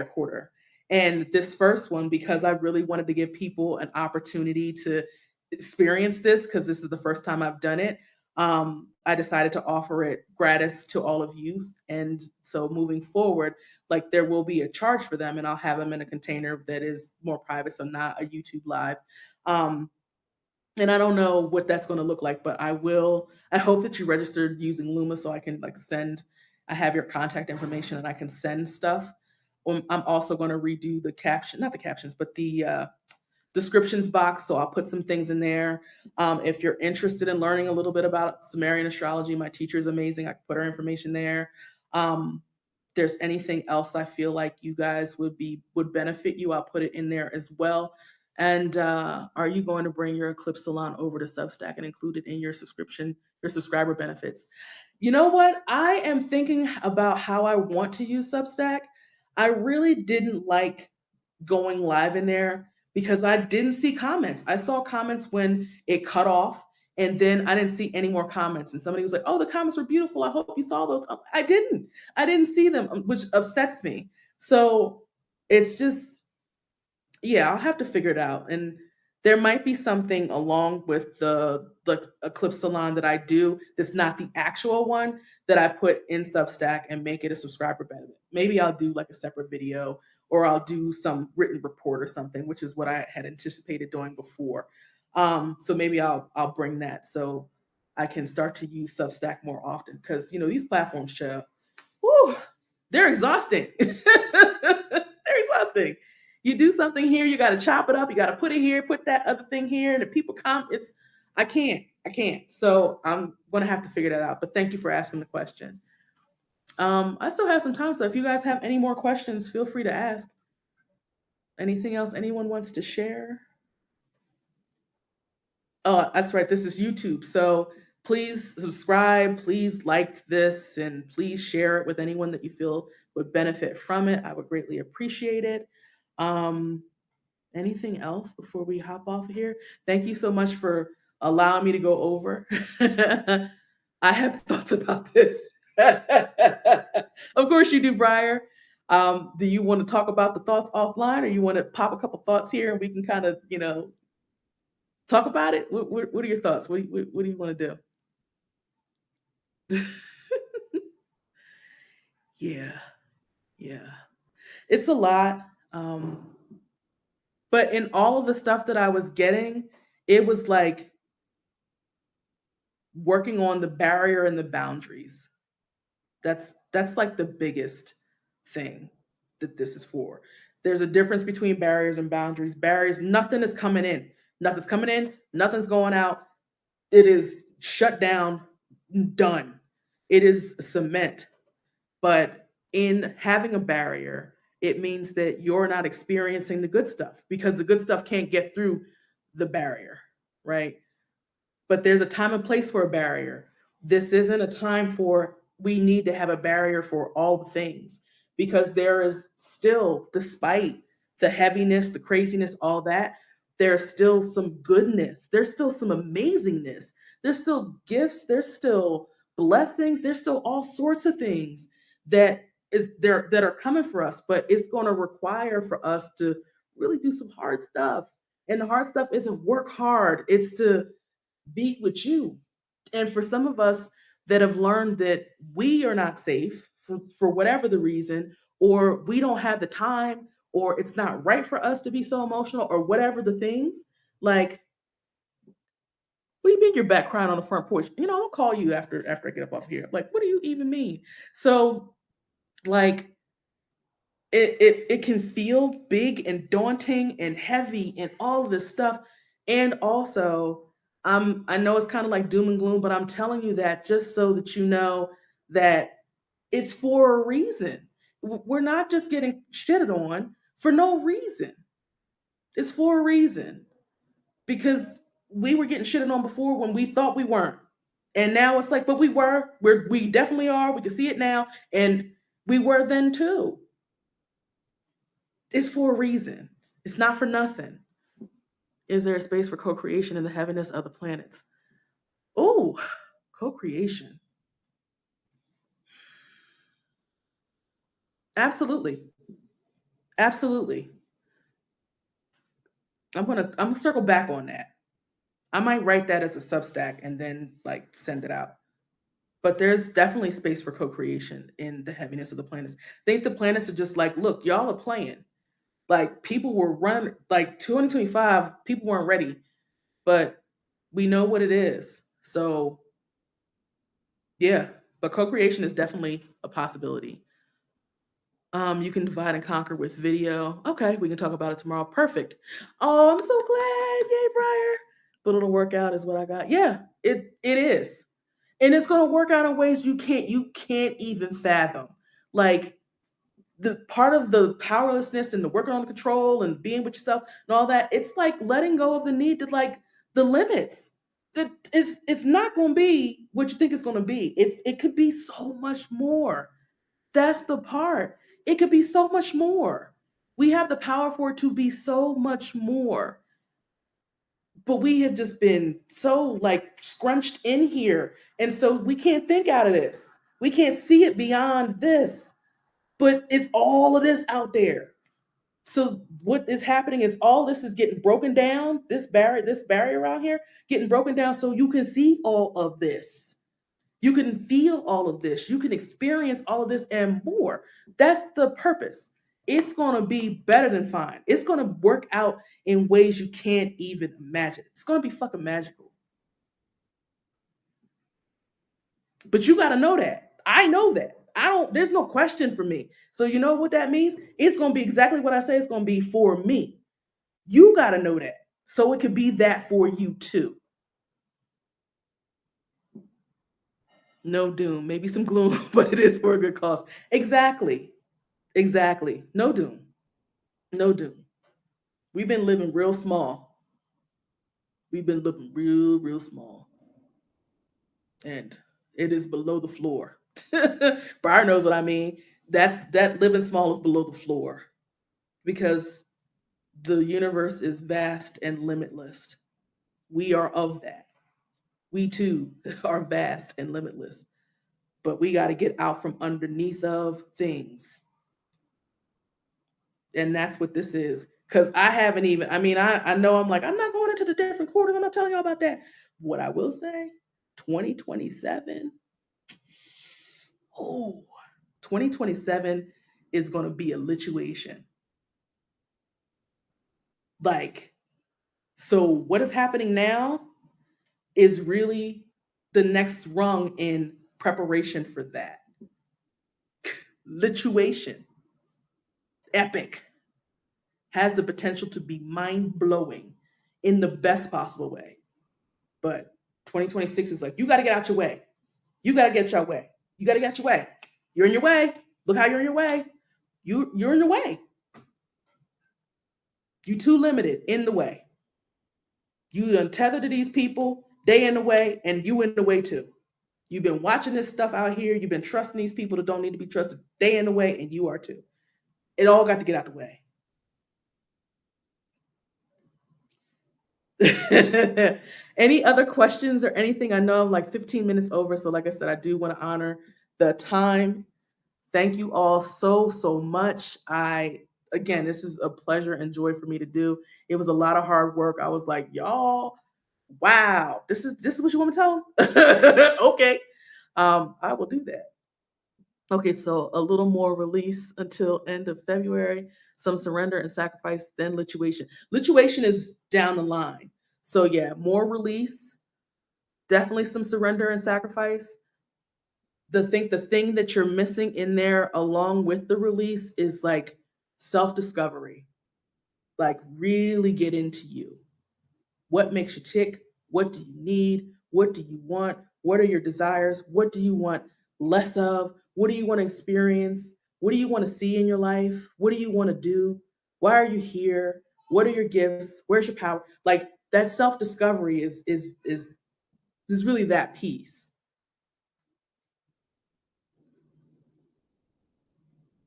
Speaker 1: quarter. And this first one, because I really wanted to give people an opportunity to experience this, because this is the first time I've done it. I decided to offer it gratis to all of you. And so moving forward, like, there will be a charge for them, and I'll have them in a container that is more private, so not a YouTube live. Um, and I don't know what that's going to look like, but I hope that you registered using Luma, so I can, like, I have your contact information and I can send stuff. I'm also going to redo the caption, not the captions, but the descriptions box. So I'll put some things in there. If you're interested in learning a little bit about Sumerian astrology, my teacher is amazing. I can put her information there. Um, there's anything else I feel like you guys would benefit you, I'll put it in there as well. And are you going to bring your Eclipse Salon over to Substack and include it in your subscriber benefits? You know what? I am thinking about how I want to use Substack. I really didn't like going live in there because I didn't see comments. I saw comments when it cut off, and then I didn't see any more comments. And somebody was like, "Oh, the comments were beautiful. I hope you saw those." I didn't. I didn't see them, which upsets me. So it's just, yeah, I'll have to figure it out. And there might be something along with the Eclipse Salon that I do that's not the actual one, that I put in Substack and make it a subscriber benefit. Maybe I'll do like a separate video, or I'll do some written report or something, which is what I had anticipated doing before. So maybe I'll bring that so I can start to use Substack more often, because these platforms, show, whew, they're exhausting. They're exhausting. You do something here, you got to chop it up, you got to put it here, put that other thing here, and the people come. I can't. So I'm gonna have to figure that out. But thank you for asking the question. I still have some time, so if you guys have any more questions, feel free to ask. Anything else anyone wants to share? Oh, that's right. This is YouTube. So please subscribe, please like this, and please share it with anyone that you feel would benefit from it. I would greatly appreciate it. Um, Anything else before we hop off here? Thank you so much for allowing me to go over. I have thoughts about this. Of course you do, Briar. Do you want to talk about the thoughts offline, or you want to pop a couple thoughts here and we can kind of, talk about it? What are your thoughts? What do you want to do? Yeah, yeah. It's a lot. But in all of the stuff that I was getting, it was like working on the barrier and the boundaries. That's like the biggest thing that this is for. There's a difference between barriers and boundaries. Barriers, nothing is coming in. Nothing's coming in, nothing's going out. It is shut down, done. It is cement. But in having a barrier, it means that you're not experiencing the good stuff because the good stuff can't get through the barrier, right? But there's a time and place for a barrier. This isn't a time for we need to have a barrier for all the things because there is still, despite the heaviness, the craziness, all that, there's still some goodness. There's still some amazingness. There's still gifts. There's still blessings. There's still all sorts of things that is there that are coming for us. But it's going to require for us to really do some hard stuff. And the hard stuff isn't work hard. It's to be with you. And for some of us that have learned that we are not safe for whatever the reason, or we don't have the time, or it's not right for us to be so emotional, or whatever the things, like, what do you mean you're back crying on the front porch? I'll call you after I get up off here. Like, what do you even mean? So, like, it can feel big and daunting and heavy and all of this stuff. And also, I know it's kind of like doom and gloom, but I'm telling you that just so that you know that it's for a reason. We're not just getting shitted on for no reason. It's for a reason because we were getting shitted on before when we thought we weren't. And now it's like, but we definitely are. We can see it now. And we were then too. It's for a reason. It's not for nothing. Is there a space for co-creation in the heaviness of the planets? Oh, co-creation. Absolutely. Absolutely. I'm gonna circle back on that. I might write that as a Substack and then like send it out. But there's definitely space for co-creation in the heaviness of the planets. I think the planets are just like, look, y'all are playing. Like people were running like 2025, people weren't ready, but we know what it is. So yeah, but co-creation is definitely a possibility. You can divide and conquer with video. Okay, we can talk about it tomorrow. Perfect. Oh, I'm so glad. Yay, Briar. The little workout is what I got. Yeah, it is. And it's gonna work out in ways you can't even fathom. Like the part of the powerlessness and the working on the control and being with yourself and all that, it's like letting go of the need to like the limits. That it's not gonna be what you think it's gonna be. It could be so much more. That's the part. It could be so much more. We have the power for it to be so much more. But we have just been so like scrunched in here. And so we can't think out of this. We can't see it beyond this. But it's all of this out there. So what is happening is all this is getting broken down, this barrier out here, getting broken down so you can see all of this. You can feel all of this. You can experience all of this and more. That's the purpose. It's going to be better than fine. It's going to work out in ways you can't even imagine. It's going to be fucking magical. But you got to know that. I know that. There's no question for me. So you know what that means? It's going to be exactly what I say it's going to be for me. You got to know that. So it could be that for you too. No doom, maybe some gloom, but it is for a good cause. Exactly. Exactly. No doom. No doom. We've been living real small. We've been living real, real small. And it is below the floor. Briar knows what I mean. That living small is below the floor. Because the universe is vast and limitless. We are of that. We too are vast and limitless. But we got to get out from underneath of things. And that's what this is. Because I haven't even, I mean, I know I'm like, I'm not going into the different quarters. I'm not telling y'all about that. What I will say, 2027, oh, 2027 is going to be a lituation. Like, so what is happening now is really the next rung in preparation for that. Lituation, epic, has the potential to be mind blowing in the best possible way. But 2026 is like, you got to get out your way. You got to get your way. You got to get your way. You're in your way. Look how you're in your way. You're in the way. You too limited in the way. You untethered to these people. They in the way, and you in the way too. You've been watching this stuff out here. You've been trusting these people that don't need to be trusted. They in the way, and you are too. It all got to get out the way. Any other questions or anything? I know I'm like 15 minutes over. So, like I said, I do want to honor the time. Thank you all so much. Again, this is a pleasure and joy for me to do. It was a lot of hard work. I was like, y'all, wow, this is what you want me to tell them? Okay. I will do that. Okay, so a little more release until end of February, some surrender and sacrifice, then lituation. Lituation is down the line. So yeah, more release, definitely some surrender and sacrifice. The thing that you're missing in there along with the release is like self-discovery. Like really get into you. What makes you tick? What do you need? What do you want? What are your desires? What do you want less of? What do you want to experience? What do you want to see in your life? What do you want to do? Why are you here? What are your gifts? Where's your power? Like that self-discovery is really that piece.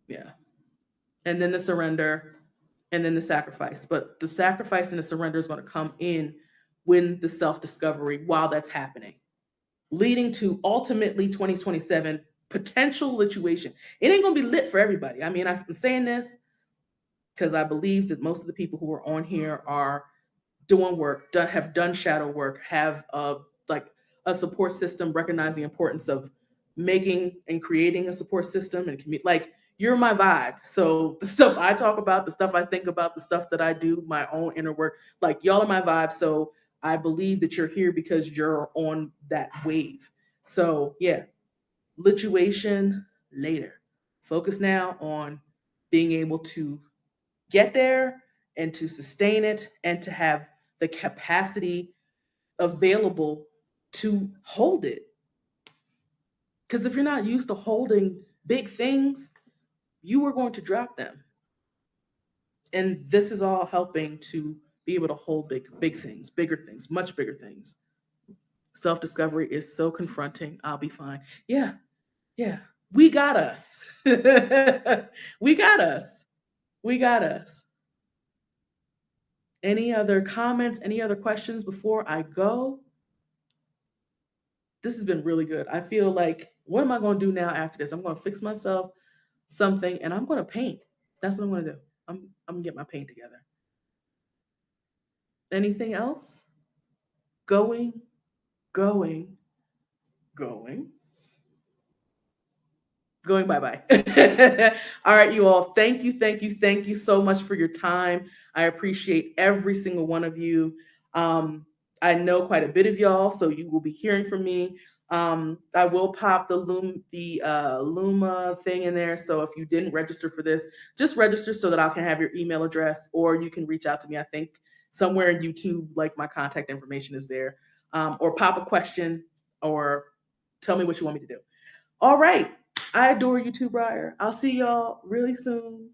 Speaker 1: Yeah. And then the surrender and then the sacrifice. But the sacrifice and the surrender is going to come in when the self-discovery while that's happening, leading to ultimately 2027 potential lituation. It ain't gonna be lit for everybody. I mean, I've been saying this because I believe that most of the people who are on here are doing work, have done shadow work, have like a support system, recognize the importance of making and creating a support system and like you're my vibe. So the stuff I talk about, the stuff I think about, the stuff that I do, my own inner work, like y'all are my vibe. So I believe that you're here because you're on that wave. So yeah, lituation later. Focus now on being able to get there and to sustain it and to have the capacity available to hold it. Because if you're not used to holding big things, you are going to drop them. And this is all helping to be able to hold big things, bigger things, much bigger things. Self discovery is so confronting. I'll be fine. Yeah, yeah. We got us. We got us. We got us. Any other comments? Any other questions before I go? This has been really good. I feel like, what am I going to do now after this? I'm going to fix myself something and I'm going to paint. That's what I'm going to do. I'm going to get my paint together. Anything else? Going, going, going. Going bye bye. All right, you all. Thank you so much for your time. I appreciate every single one of you. Um, I know quite a bit of y'all, so you will be hearing from me. I will pop the Luma thing in there. So if you didn't register for this, just register so that I can have your email address, or you can reach out to me. I think somewhere in YouTube, like my contact information is there, or pop a question, or tell me what you want me to do. All right. I adore you too, Briar. I'll see y'all really soon.